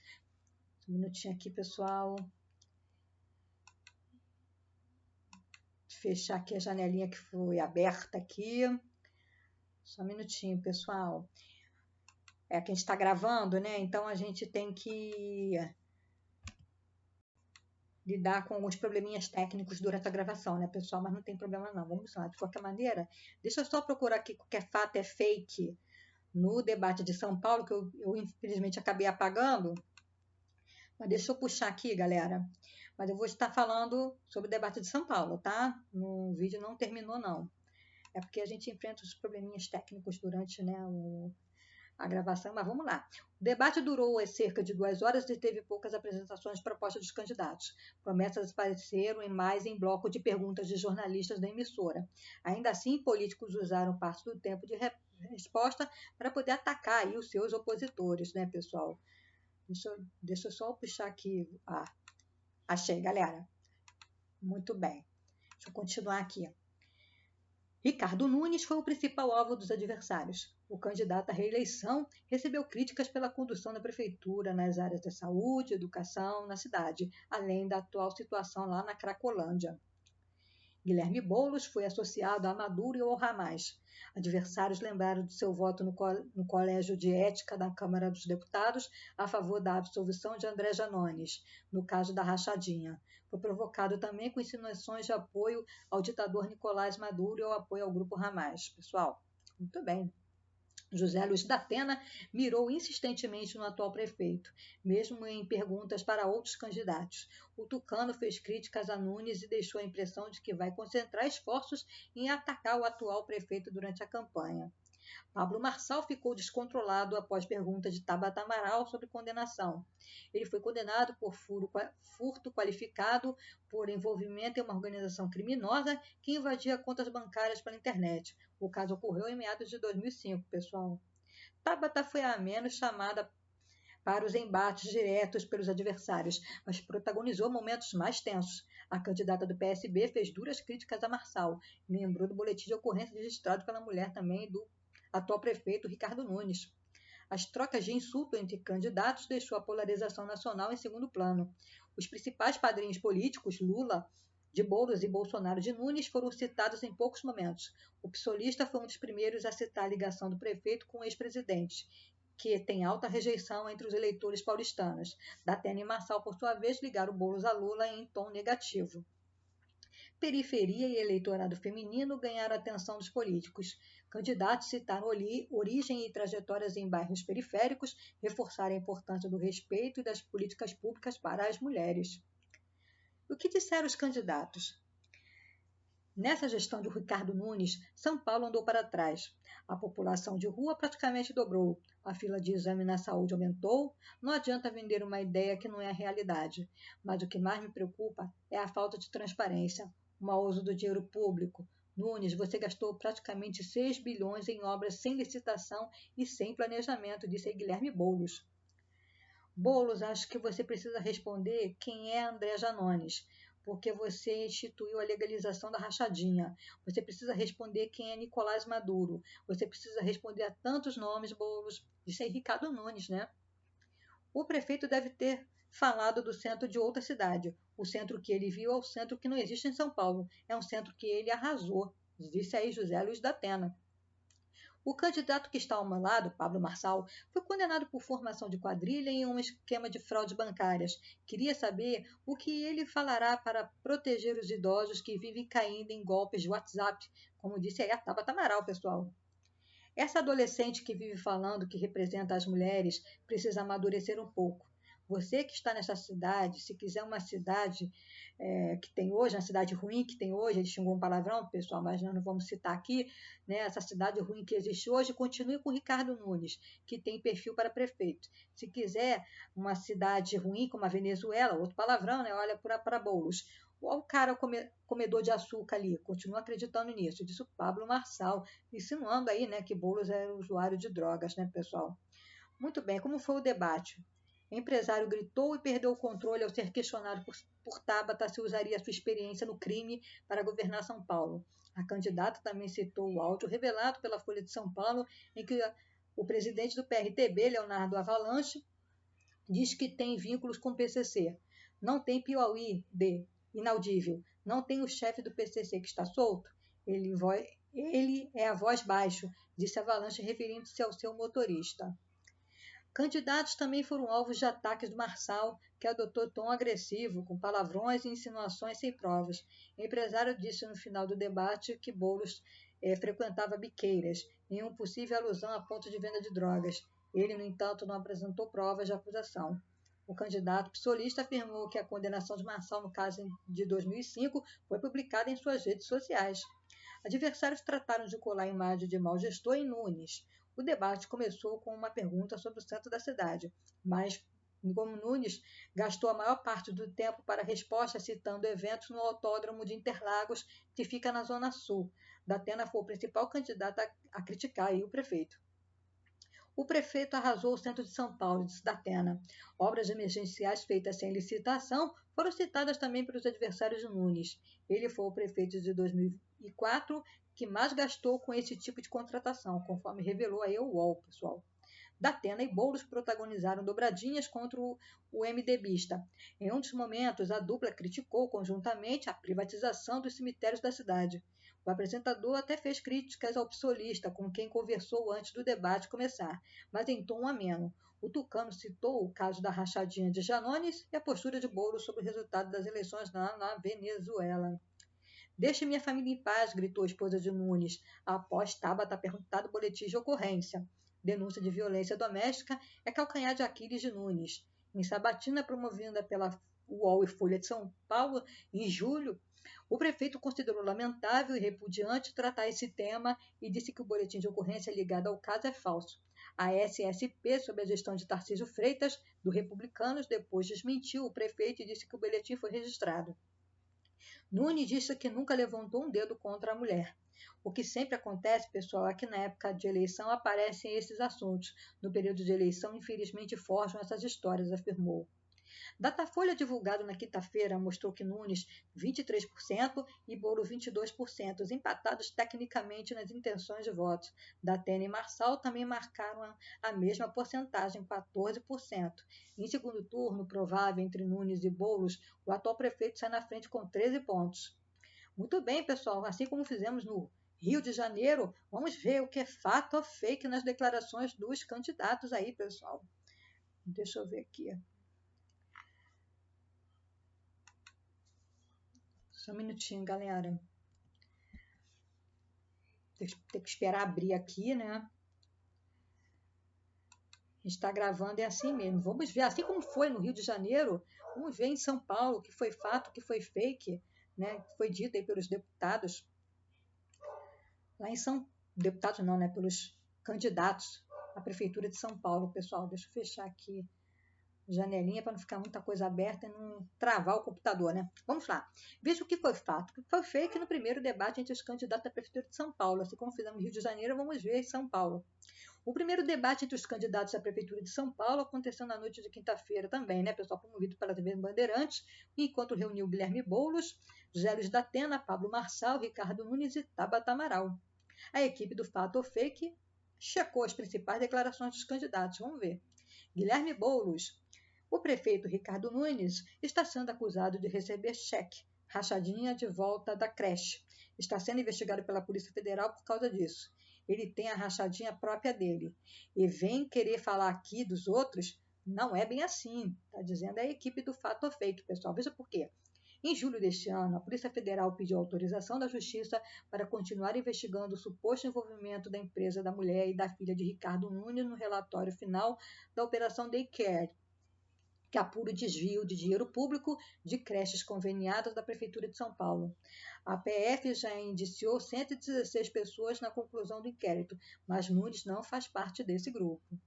Um minutinho aqui, pessoal. Fechar aqui a janelinha que foi aberta aqui. Só um minutinho, pessoal. Que a gente está gravando, né? Então a gente tem que lidar com alguns probleminhas técnicos durante a gravação, né, pessoal? Mas não tem problema não. Vamos lá, de qualquer maneira. Deixa eu só procurar aqui qualquer fato é fake no debate de São Paulo, que eu infelizmente acabei apagando. Mas deixa eu puxar aqui, galera. Mas eu vou estar falando sobre o debate de São Paulo, tá? O vídeo não terminou, não. É porque a gente enfrenta os probleminhas técnicos durante, né, a gravação, mas vamos lá. O debate durou cerca de 2 horas e teve poucas apresentações de propostas dos candidatos. Promessas apareceram em bloco de perguntas de jornalistas da emissora. Ainda assim, políticos usaram parte do tempo de resposta para poder atacar aí os seus opositores, né, pessoal? Deixa eu só puxar aqui. Achei, galera. Muito bem. Deixa eu continuar aqui. Ricardo Nunes foi o principal alvo dos adversários. O candidato à reeleição recebeu críticas pela condução da prefeitura nas áreas da saúde e educação na cidade, além da atual situação lá na Cracolândia. Guilherme Boulos foi associado a Maduro e ao Hamas. Adversários lembraram de seu voto no Colégio de Ética da Câmara dos Deputados a favor da absolvição de André Janones, no caso da rachadinha. Foi provocado também com insinuações de apoio ao ditador Nicolás Maduro e ao apoio ao grupo Hamas. Pessoal, muito bem. José Luiz da Atena mirou insistentemente no atual prefeito, mesmo em perguntas para outros candidatos. O tucano fez críticas a Nunes e deixou a impressão de que vai concentrar esforços em atacar o atual prefeito durante a campanha. Pablo Marçal ficou descontrolado após pergunta de Tabata Amaral sobre condenação. Ele foi condenado por furto qualificado por envolvimento em uma organização criminosa que invadia contas bancárias pela internet. O caso ocorreu em meados de 2005, pessoal. Tabata foi a menos chamada para os embates diretos pelos adversários, mas protagonizou momentos mais tensos. A candidata do PSB fez duras críticas a Marçal, lembrou do boletim de ocorrência registrado pela mulher também do atual prefeito Ricardo Nunes. As trocas de insulto entre candidatos deixou a polarização nacional em segundo plano. Os principais padrinhos políticos, Lula de Boulos e Bolsonaro de Nunes, foram citados em poucos momentos. O psolista foi um dos primeiros a citar a ligação do prefeito com o ex-presidente, que tem alta rejeição entre os eleitores paulistanos. Datena e Marçal, por sua vez, ligaram Boulos a Lula em tom negativo. Periferia e eleitorado feminino ganharam a atenção dos políticos. Candidatos citaram origem e trajetórias em bairros periféricos, reforçaram a importância do respeito e das políticas públicas para as mulheres. O que disseram os candidatos? Nessa gestão de Ricardo Nunes, São Paulo andou para trás. A população de rua praticamente dobrou. A fila de exame na saúde aumentou. Não adianta vender uma ideia que não é a realidade. Mas o que mais me preocupa é a falta de transparência, o mau uso do dinheiro público. Nunes, você gastou praticamente 6 bilhões em obras sem licitação e sem planejamento, disse Guilherme Boulos. Boulos, acho que você precisa responder quem é André Janones, porque você instituiu a legalização da rachadinha. Você precisa responder quem é Nicolás Maduro. Você precisa responder a tantos nomes, Boulos. Isso é Ricardo Nunes, né? O prefeito deve ter falado do centro de outra cidade. O centro que ele viu é o centro que não existe em São Paulo. É um centro que ele arrasou, disse aí José Luiz da Atena. O candidato que está ao meu lado, Pablo Marçal, foi condenado por formação de quadrilha em um esquema de fraudes bancárias. Queria saber o que ele falará para proteger os idosos que vivem caindo em golpes de WhatsApp, como disse aí a Tabata Amaral, pessoal. Essa adolescente que vive falando que representa as mulheres precisa amadurecer um pouco. Você que está nessa cidade, se quiser uma cidade que tem hoje, uma cidade ruim que tem hoje, ele xingou um palavrão, pessoal, mas nós não vamos citar aqui, né, essa cidade ruim que existe hoje, continue com Ricardo Nunes, que tem perfil para prefeito. Se quiser uma cidade ruim como a Venezuela, outro palavrão, né, olha para Boulos. O cara comedor de açúcar ali, continua acreditando nisso, disse o Pablo Marçal, insinuando aí, né, que Boulos era usuário de drogas, né, pessoal? Muito bem, como foi o debate? O empresário gritou e perdeu o controle ao ser questionado por Tabata se usaria sua experiência no crime para governar São Paulo. A candidata também citou o áudio revelado pela Folha de São Paulo, em que o presidente do PRTB, Leonardo Avalanche, diz que tem vínculos com o PCC. Não tem Piauí de inaudível. Não tem o chefe do PCC que está solto. Ele é a voz baixo, disse Avalanche, referindo-se ao seu motorista. Candidatos também foram alvos de ataques do Marçal, que adotou tom agressivo, com palavrões e insinuações sem provas. O empresário disse no final do debate que Boulos frequentava biqueiras, em uma possível alusão a ponto de venda de drogas. Ele, no entanto, não apresentou provas de acusação. O candidato psolista afirmou que a condenação de Marçal no caso de 2005 foi publicada em suas redes sociais. Adversários trataram de colar a imagem de mau gestor em Nunes. O debate começou com uma pergunta sobre o centro da cidade, mas como Nunes gastou a maior parte do tempo para a resposta citando eventos no Autódromo de Interlagos, que fica na Zona Sul. Datena foi o principal candidato a criticar aí o prefeito. O prefeito arrasou o centro de São Paulo, disse Datena. Obras emergenciais feitas sem licitação foram citadas também pelos adversários de Nunes. Ele foi o prefeito de 2004 que mais gastou com esse tipo de contratação, conforme revelou aí o UOL, pessoal. Datena e Boulos protagonizaram dobradinhas contra o MDBista. Em um dos momentos, a dupla criticou conjuntamente a privatização dos cemitérios da cidade. O apresentador até fez críticas ao psolista, com quem conversou antes do debate começar, mas em tom ameno. O tucano citou o caso da rachadinha de Janones e a postura de Boulos sobre o resultado das eleições na Venezuela. Deixe minha família em paz, gritou a esposa de Nunes, após Tabata perguntar do boletim de ocorrência. Denúncia de violência doméstica é calcanhar de Aquiles de Nunes. Em sabatina promovida pela UOL e Folha de São Paulo, em julho, o prefeito considerou lamentável e repudiante tratar esse tema e disse que o boletim de ocorrência ligado ao caso é falso. A SSP, sob a gestão de Tarcísio Freitas, do Republicanos, depois desmentiu o prefeito e disse que o boletim foi registrado. Nunes disse que nunca levantou um dedo contra a mulher. O que sempre acontece, pessoal, é que na época de eleição aparecem esses assuntos. No período de eleição, infelizmente, forjam essas histórias, afirmou. Datafolha divulgado na quinta-feira mostrou que Nunes 23% e Boulos 22%, empatados tecnicamente nas intenções de votos. Datena e Marçal também marcaram a mesma porcentagem, 14%. Em segundo turno provável entre Nunes e Boulos, o atual prefeito sai na frente com 13 pontos. Muito bem, pessoal, assim como fizemos no Rio de Janeiro, vamos ver o que é fato ou fake nas declarações dos candidatos aí, pessoal. Deixa eu ver aqui. Só um minutinho, galera. Tem que esperar abrir aqui, né? A gente está gravando, é assim mesmo. Vamos ver, assim como foi no Rio de Janeiro, vamos ver em São Paulo o que foi fato, o que foi fake, né? Que foi dito aí pelos deputados. Lá em São... Deputados não, né? Pelos candidatos à Prefeitura de São Paulo, pessoal. Deixa eu fechar aqui janelinha para não ficar muita coisa aberta e não travar o computador, né? Vamos lá. Veja o que foi fato. O que foi fake no primeiro debate entre os candidatos à Prefeitura de São Paulo. Assim como fizemos no Rio de Janeiro, vamos ver em São Paulo. O primeiro debate entre os candidatos à Prefeitura de São Paulo aconteceu na noite de quinta-feira também, né, pessoal? Promovido pela TV Bandeirantes. O encontro reuniu Guilherme Boulos, José Luiz da Atena, Pablo Marçal, Ricardo Nunes e Tabata Amaral. A equipe do Fato ou Fake checou as principais declarações dos candidatos. Vamos ver. Guilherme Boulos. O prefeito Ricardo Nunes está sendo acusado de receber cheque, rachadinha de volta da creche. Está sendo investigado pela Polícia Federal por causa disso. Ele tem a rachadinha própria dele. E vem querer falar aqui dos outros? Não é bem assim, está dizendo a equipe do Fato ou Fake, pessoal. Veja por quê. Em julho deste ano, a Polícia Federal pediu autorização da Justiça para continuar investigando o suposto envolvimento da empresa da mulher e da filha de Ricardo Nunes no relatório final da Operação Daycare, que apura o desvio de dinheiro público de creches conveniadas da Prefeitura de São Paulo. A PF já indiciou 116 pessoas na conclusão do inquérito, mas Nunes não faz parte desse grupo.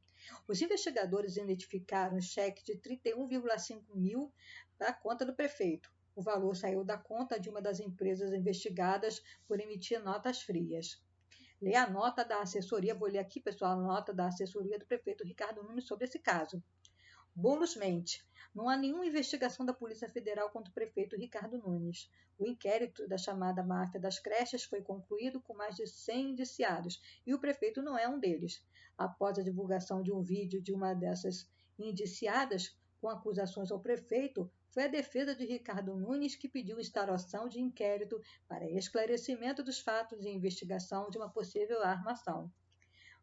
Os investigadores identificaram um cheque de 31,5 mil para a conta do prefeito. O valor saiu da conta de uma das empresas investigadas por emitir notas frias. Leia a nota da assessoria, vou ler aqui, pessoal, a nota da assessoria do prefeito Ricardo Nunes sobre esse caso. Boulos mente. Não há nenhuma investigação da Polícia Federal contra o prefeito Ricardo Nunes. O inquérito da chamada máfia das creches foi concluído com mais de 100 indiciados e o prefeito não é um deles. Após a divulgação de um vídeo de uma dessas indiciadas com acusações ao prefeito, foi a defesa de Ricardo Nunes que pediu instauração de inquérito para esclarecimento dos fatos e investigação de uma possível armação.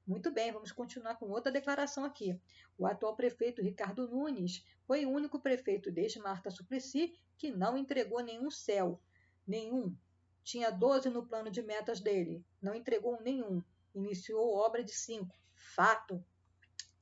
Muito bem, vamos continuar com outra declaração aqui. O atual prefeito Ricardo Nunes foi o único prefeito desde Marta Suplicy que não entregou nenhum céu. Nenhum. Tinha 12 no plano de metas dele. Não entregou nenhum. Iniciou obra de 5. Fato.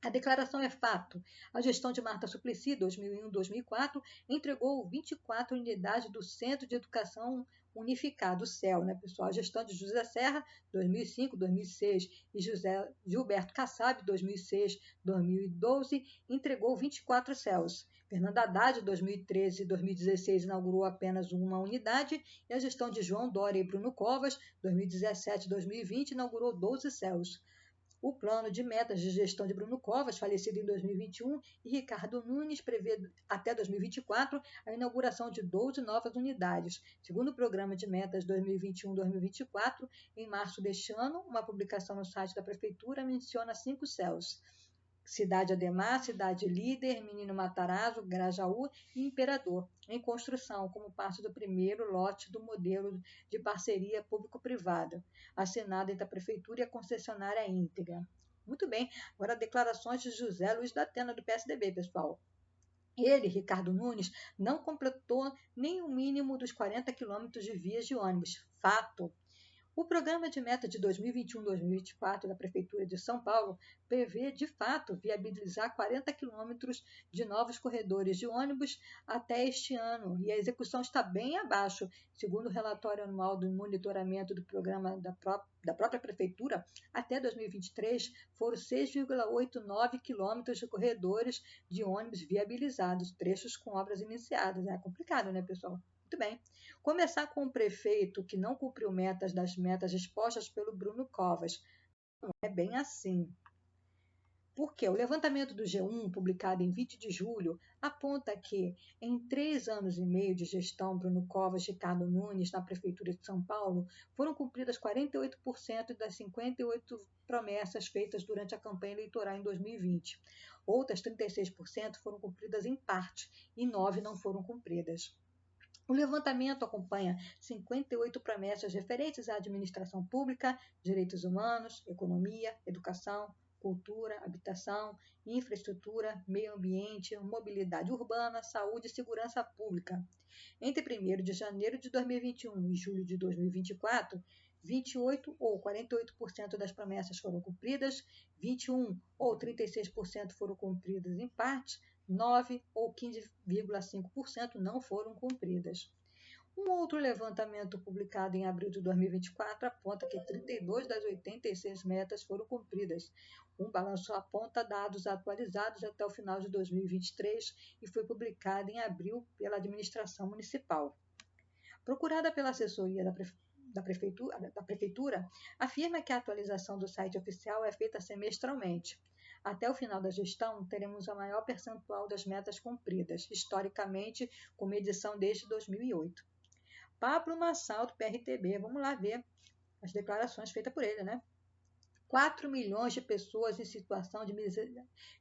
A declaração é fato. A gestão de Marta Suplicy, 2001-2004, entregou 24 unidades do Centro de Educação Unificado, o CEL, né, pessoal? A gestão de José Serra, 2005-2006, e José Gilberto Kassab, 2006-2012, entregou 24 CELs. Fernando Haddad, 2013 e 2016, inaugurou apenas uma unidade, e a gestão de João Dória e Bruno Covas, 2017-2020, inaugurou 12 CELs. O plano de metas de gestão de Bruno Covas, falecido em 2021, e Ricardo Nunes prevê até 2024 a inauguração de 12 novas unidades. Segundo o programa de metas 2021-2024, em março deste ano, uma publicação no site da Prefeitura menciona 5 CELs. Cidade Ademar, Cidade Líder, Menino Matarazzo, Grajaú e Imperador, em construção, como parte do primeiro lote do modelo de parceria público-privada, assinado entre a Prefeitura e a concessionária íntegra. Muito bem, agora declarações de José Luiz da Atena, do PSDB, pessoal. Ele, Ricardo Nunes, não completou nem o mínimo dos 40 quilômetros de vias de ônibus. Fato. O programa de meta de 2021-2024 da Prefeitura de São Paulo prevê, de fato, viabilizar 40 quilômetros de novos corredores de ônibus até este ano, e a execução está bem abaixo. Segundo o relatório anual do monitoramento do programa da própria Prefeitura, até 2023 foram 6,89 quilômetros de corredores de ônibus viabilizados, trechos com obras iniciadas. É complicado, né, pessoal? Muito bem. Começar com um prefeito que não cumpriu metas das metas expostas pelo Bruno Covas. Não é bem assim. Porque o levantamento do G1, publicado em 20 de julho, aponta que, em 3 anos e meio de gestão Bruno Covas e Ricardo Nunes na Prefeitura de São Paulo, foram cumpridas 48% das 58 promessas feitas durante a campanha eleitoral em 2020. Outras 36% foram cumpridas em parte e 9 não foram cumpridas. O levantamento acompanha 58 promessas referentes à administração pública, direitos humanos, economia, educação, cultura, habitação, infraestrutura, meio ambiente, mobilidade urbana, saúde e segurança pública. Entre 1º de janeiro de 2021 e julho de 2024, 28 ou 48% das promessas foram cumpridas, 21 ou 36% foram cumpridas em parte, 9 ou 15,5% não foram cumpridas. Um outro levantamento publicado em abril de 2024 aponta que 32 das 86 metas foram cumpridas. Um balanço aponta dados atualizados até o final de 2023 e foi publicado em abril pela administração municipal. Procurada pela assessoria da Prefeitura, afirma que a atualização do site oficial é feita semestralmente. Até o final da gestão, teremos a maior percentual das metas cumpridas, historicamente, com medição desde 2008. Pablo Massalto, PRTB, vamos lá ver as declarações feitas por ele, né? 4 milhões de pessoas em situação de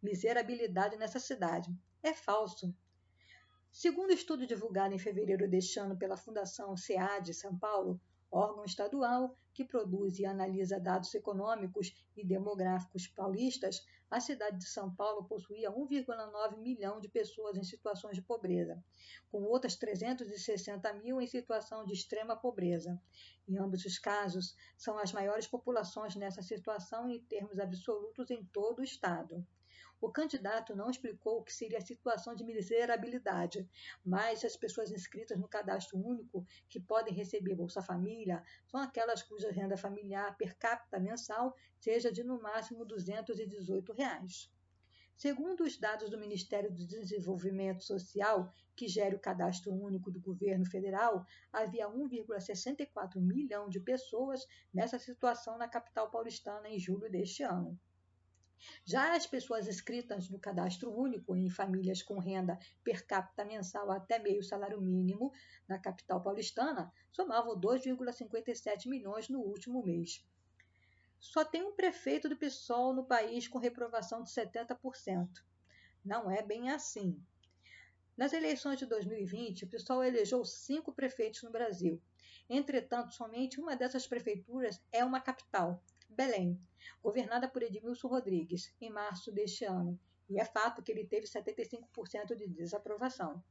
miserabilidade nessa cidade. É falso. Segundo estudo divulgado em fevereiro deste ano pela Fundação SEAD São Paulo, órgão estadual que produz e analisa dados econômicos e demográficos paulistas, a cidade de São Paulo possuía 1,9 milhão de pessoas em situações de pobreza, com outras 360 mil em situação de extrema pobreza. Em ambos os casos, são as maiores populações nessa situação em termos absolutos em todo o estado. O candidato não explicou o que seria a situação de miserabilidade, mas as pessoas inscritas no cadastro único que podem receber Bolsa Família são aquelas cuja renda familiar per capita mensal seja de no máximo R$ 218. Segundo os dados do Ministério do Desenvolvimento Social, que gera o cadastro único do governo federal, havia 1,64 milhão de pessoas nessa situação na capital paulistana em julho deste ano. Já as pessoas inscritas no cadastro único em famílias com renda per capita mensal até meio salário mínimo na capital paulistana somavam 2,57 milhões no último mês. Só tem um prefeito do PSOL no país com reprovação de 70%. Não é bem assim. Nas eleições de 2020, o PSOL elegeu 5 prefeitos no Brasil. Entretanto, somente uma dessas prefeituras é uma capital, Belém, governada por Edmilson Rodrigues, em março deste ano, e é fato que ele teve 75% de desaprovação.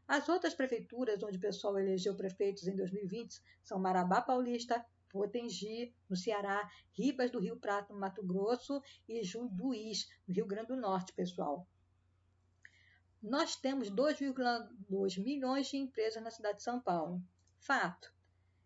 As outras prefeituras onde o PSOL elegeu prefeitos em 2020 são Marabá Paulista, Potengi, no Ceará, Ribas do Rio Prata, no Mato Grosso, e Junduís, no Rio Grande do Norte, pessoal. Nós temos 2,2 milhões de empresas na cidade de São Paulo. Fato.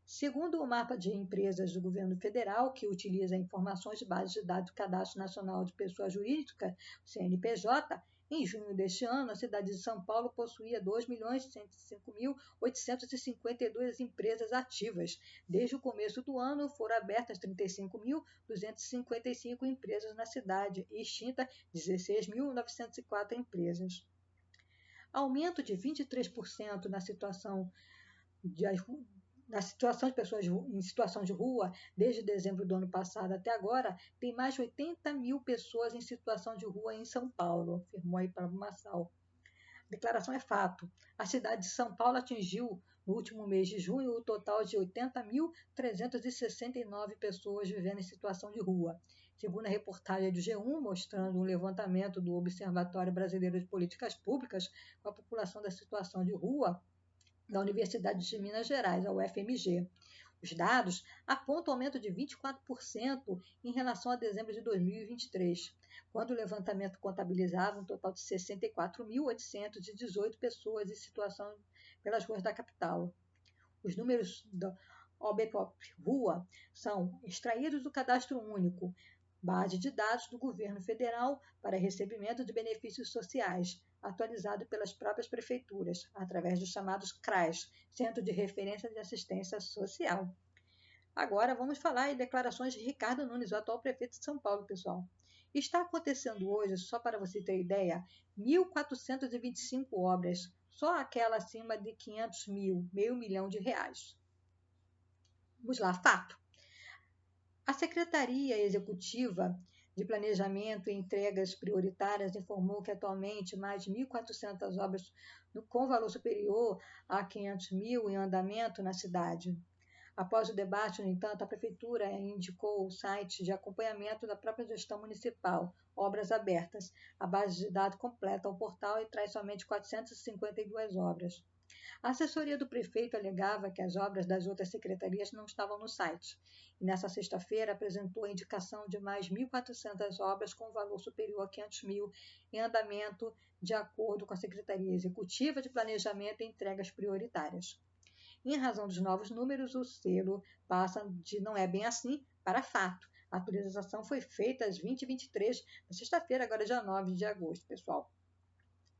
Segundo o mapa de empresas do governo federal, que utiliza informações de base de dados do Cadastro Nacional de Pessoa Jurídica, CNPJ, em junho deste ano, a cidade de São Paulo possuía 2.105.852 empresas ativas. Desde o começo do ano, foram abertas 35.255 empresas na cidade e extintas 16.904 empresas. Aumento de 23% na situação de pessoas em situação de rua, desde dezembro do ano passado até agora, tem mais de 80 mil pessoas em situação de rua em São Paulo, afirmou aí para o Massal. A declaração é fato. A cidade de São Paulo atingiu, no último mês de junho, o total de 80.369 pessoas vivendo em situação de rua. Segundo a reportagem do G1, mostrando um levantamento do Observatório Brasileiro de Políticas Públicas com a população da situação de rua, da Universidade de Minas Gerais, a UFMG. Os dados apontam aumento de 24% em relação a dezembro de 2023, quando o levantamento contabilizava um total de 64.818 pessoas em situação pelas ruas da capital. Os números da OBPOP Rua são extraídos do Cadastro Único, base de dados do governo federal para recebimento de benefícios sociais, atualizado pelas próprias prefeituras, através dos chamados CRAS, Centro de Referência de Assistência Social. Agora vamos falar em declarações de Ricardo Nunes, o atual prefeito de São Paulo, pessoal. Está acontecendo hoje, só para você ter ideia, 1.425 obras, só aquela acima de 500 mil, meio milhão de reais. Vamos lá, fato. A Secretaria Executiva de Planejamento e Entregas Prioritárias informou que atualmente mais de 1.400 obras com valor superior a 500 mil em andamento na cidade. Após o debate, no entanto, a Prefeitura indicou o site de acompanhamento da própria gestão municipal, Obras Abertas. A base de dados completa o portal e traz somente 452 obras. A assessoria do prefeito alegava que as obras das outras secretarias não estavam no site. E nessa sexta-feira apresentou a indicação de mais 1.400 obras com valor superior a 500 mil em andamento, de acordo com a Secretaria Executiva de Planejamento e Entregas Prioritárias. Em razão dos novos números, o selo passa de não é bem assim para fato. A atualização foi feita às 20h23, na sexta-feira, agora dia 9 de agosto, pessoal.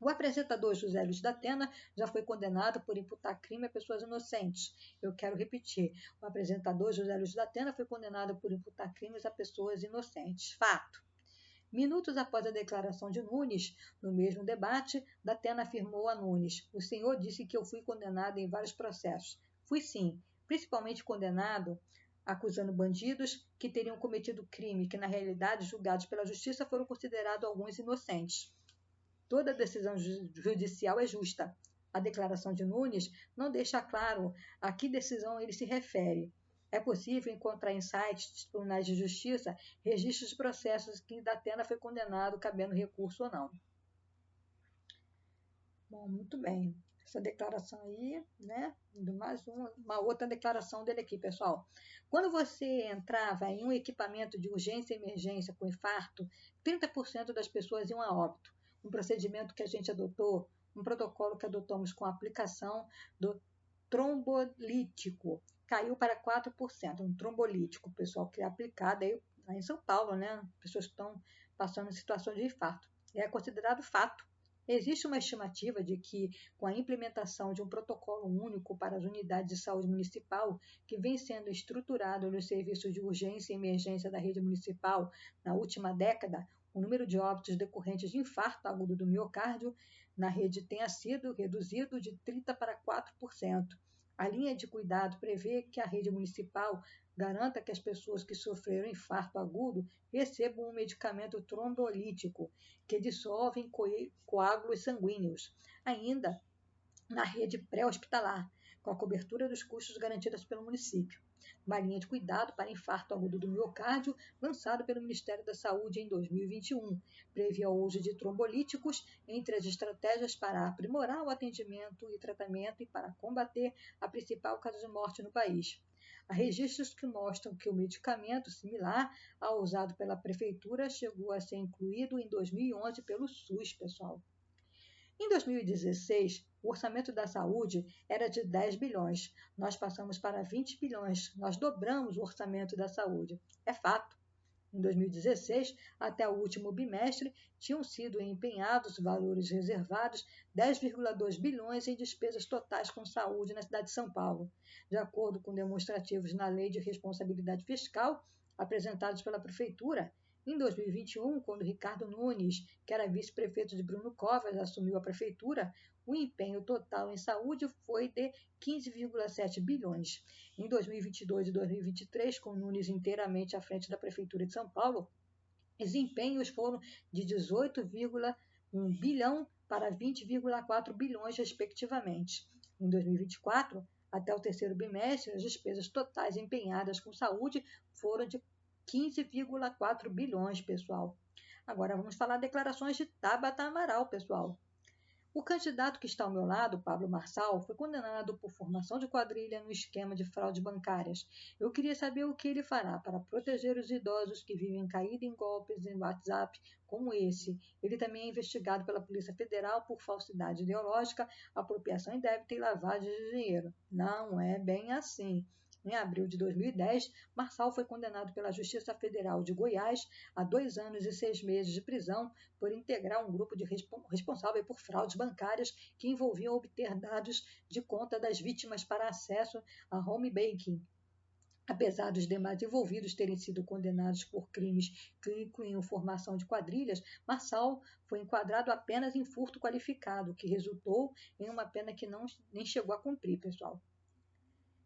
O apresentador José Luiz da Atena já foi condenado por imputar crime a pessoas inocentes. Eu quero repetir. O apresentador José Luiz da Atena foi condenado por imputar crimes a pessoas inocentes. Fato. Minutos após a declaração de Nunes, no mesmo debate, da Atena afirmou a Nunes: "O senhor disse que eu fui condenado em vários processos. Fui sim, principalmente condenado acusando bandidos que teriam cometido crime que, na realidade, julgados pela justiça, foram considerados alguns inocentes. Toda decisão judicial é justa. A declaração de Nunes não deixa claro a que decisão ele se refere. É possível encontrar em sites de tribunais de justiça registros de processos que Datena foi condenado, cabendo recurso ou não." Bom, muito bem. Essa declaração aí, né? Mais uma outra declaração dele aqui, pessoal. Quando você entrava em um equipamento de urgência e emergência com infarto, 30% das pessoas iam a óbito. Um procedimento que a gente adotou, um protocolo que adotamos com a aplicação do trombolítico, caiu para 4%, um trombolítico, pessoal, que é aplicado aí em São Paulo, né? Pessoas que estão passando em situação de infarto. É considerado fato. Existe uma estimativa de que, com a implementação de um protocolo único para as unidades de saúde municipal, que vem sendo estruturado nos serviços de urgência e emergência da rede municipal na última década, o número de óbitos decorrentes de infarto agudo do miocárdio na rede tenha sido reduzido de 30% para 4%. A linha de cuidado prevê que a rede municipal garanta que as pessoas que sofreram infarto agudo recebam um medicamento trombolítico, que dissolve em coágulos sanguíneos, ainda na rede pré-hospitalar, com a cobertura dos custos garantidas pelo município. Uma linha de cuidado para infarto agudo do miocárdio, lançado pelo Ministério da Saúde em 2021, previa o uso de trombolíticos entre as estratégias para aprimorar o atendimento e tratamento e para combater a principal causa de morte no país. Há registros que mostram que o medicamento, similar ao usado pela Prefeitura, chegou a ser incluído em 2011 pelo SUS, pessoal. Em 2016, o orçamento da saúde era de 10 bilhões. Nós passamos para 20 bilhões. Nós dobramos o orçamento da saúde. É fato. Em 2016, até o último bimestre, tinham sido empenhados valores reservados 10,2 bilhões em despesas totais com saúde na cidade de São Paulo, de acordo com demonstrativos na Lei de Responsabilidade Fiscal apresentados pela Prefeitura. Em 2021, quando Ricardo Nunes, que era vice-prefeito de Bruno Covas, assumiu a prefeitura, o empenho total em saúde foi de 15,7 bilhões. Em 2022 e 2023, com Nunes inteiramente à frente da Prefeitura de São Paulo, os empenhos foram de 18,1 bilhão para 20,4 bilhões, respectivamente. Em 2024, até o terceiro bimestre, as despesas totais empenhadas com saúde foram de 15,4 bilhões, pessoal. Agora vamos falar declarações de Tabata Amaral, pessoal. O candidato que está ao meu lado, Pablo Marçal, foi condenado por formação de quadrilha no esquema de fraudes bancárias. Eu queria saber o que ele fará para proteger os idosos que vivem caídos em golpes em WhatsApp como esse. Ele também é investigado pela Polícia Federal por falsidade ideológica, apropriação indébita e lavagem de dinheiro. Não é bem assim. Em abril de 2010, Marçal foi condenado pela Justiça Federal de Goiás a 2 anos e 6 meses de prisão por integrar um grupo de responsável por fraudes bancárias que envolviam obter dados de conta das vítimas para acesso a home banking. Apesar dos demais envolvidos terem sido condenados por crimes que incluíam formação de quadrilhas, Marçal foi enquadrado apenas em furto qualificado, que resultou em uma pena que nem chegou a cumprir, pessoal.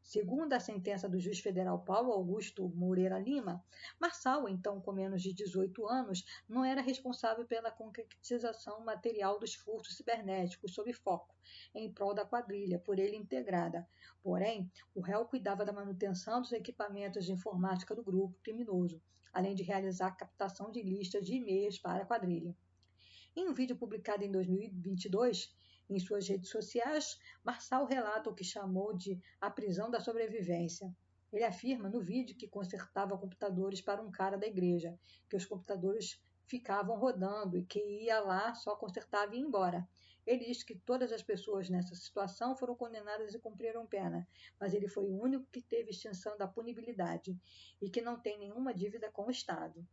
Segundo a sentença do juiz federal Paulo Augusto Moreira Lima, Marçal, então com menos de 18 anos, não era responsável pela concretização material dos furtos cibernéticos sob foco, em prol da quadrilha, por ele integrada. Porém, o réu cuidava da manutenção dos equipamentos de informática do grupo criminoso, além de realizar a captação de listas de e-mails para a quadrilha. Em um vídeo publicado em 2022, em suas redes sociais, Marçal relata o que chamou de a prisão da sobrevivência. Ele afirma no vídeo que consertava computadores para um cara da igreja, que os computadores ficavam rodando e que ia lá, só consertava e ia embora. Ele diz que todas as pessoas nessa situação foram condenadas e cumpriram pena, mas ele foi o único que teve extinção da punibilidade e que não tem nenhuma dívida com o Estado.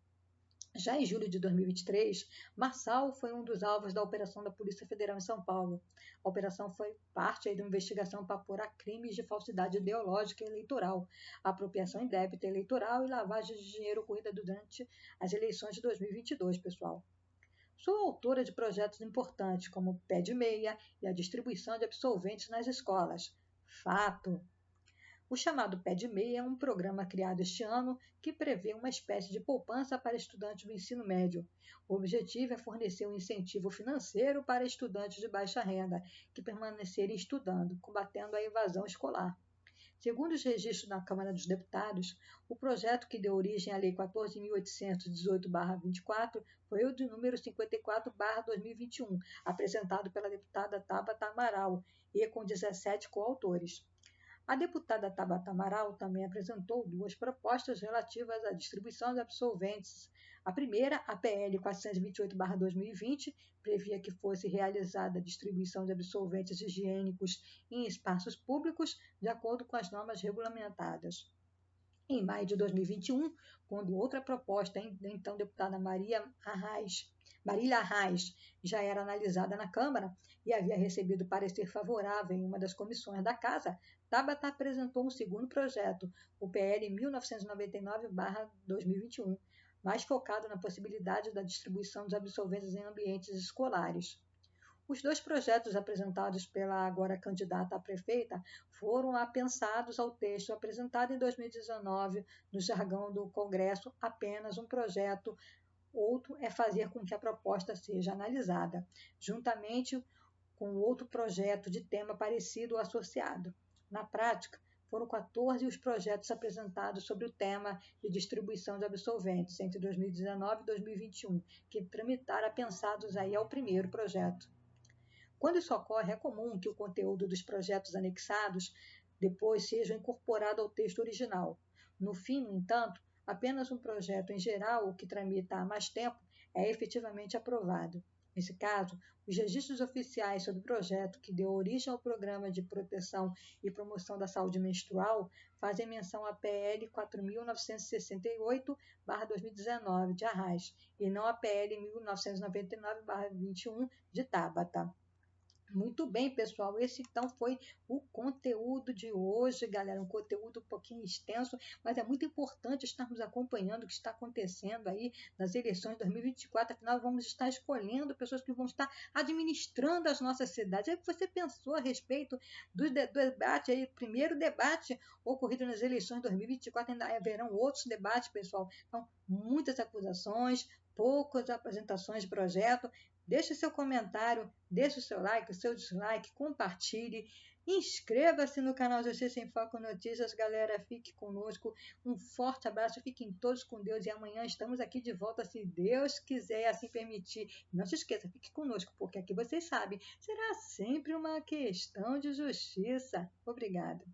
Já em julho de 2023, Marçal foi um dos alvos da operação da Polícia Federal em São Paulo. A operação foi parte de uma investigação para apurar crimes de falsidade ideológica eleitoral, apropriação indébita eleitoral e lavagem de dinheiro ocorrida durante as eleições de 2022, pessoal. Sou autora de projetos importantes como o Pé de Meia e a distribuição de absolventes nas escolas. Fato! O chamado Pé de Meia é um programa criado este ano que prevê uma espécie de poupança para estudantes do ensino médio. O objetivo é fornecer um incentivo financeiro para estudantes de baixa renda que permanecerem estudando, combatendo a evasão escolar. Segundo os registros da Câmara dos Deputados, o projeto que deu origem à Lei 14.818/24 foi o de número 54/2021, apresentado pela deputada Tabata Amaral e com 17 coautores. A deputada Tabata Amaral também apresentou 2 propostas relativas à distribuição de absolventes. A primeira, a PL 428/2020, previa que fosse realizada a distribuição de absolventes higiênicos em espaços públicos, de acordo com as normas regulamentadas. Em maio de 2021, quando outra proposta, da então deputada Marília Arraes, já era analisada na Câmara e havia recebido parecer favorável em uma das comissões da Casa, Tabata apresentou um segundo projeto, o PL 1999/2021, mais focado na possibilidade da distribuição dos absolventes em ambientes escolares. Os 2 projetos apresentados pela agora candidata a prefeita foram apensados ao texto apresentado em 2019 no jargão do Congresso, apenas um projeto. Outro é fazer com que a proposta seja analisada, juntamente com outro projeto de tema parecido ou associado. Na prática, foram 14 os projetos apresentados sobre o tema de distribuição de absolventes entre 2019 e 2021, que tramitaram apensados aí ao primeiro projeto. Quando isso ocorre, é comum que o conteúdo dos projetos anexados depois sejam incorporados ao texto original. No fim, no entanto, apenas um projeto em geral que tramita há mais tempo é efetivamente aprovado. Nesse caso, os registros oficiais sobre o projeto que deu origem ao Programa de Proteção e Promoção da Saúde Menstrual fazem menção à PL 4.968/2019 de Arraes e não à PL 1999/21 de Tabata. Muito bem, pessoal. Esse então foi o conteúdo de hoje, galera. Um conteúdo um pouquinho extenso, mas é muito importante estarmos acompanhando o que está acontecendo aí nas eleições de 2024. Afinal, vamos estar escolhendo pessoas que vão estar administrando as nossas cidades. O que você pensou a respeito do debate aí, primeiro debate ocorrido nas eleições de 2024? Ainda haverão outros debates, pessoal. Então, muitas acusações, poucas apresentações de projeto. Deixe seu comentário, deixe o seu like, o seu dislike, compartilhe, inscreva-se no canal Justiça em Foco Notícias, galera, fique conosco, um forte abraço, fiquem todos com Deus e amanhã estamos aqui de volta, se Deus quiser assim permitir. Não se esqueça, fique conosco, porque aqui vocês sabem, será sempre uma questão de justiça. Obrigada.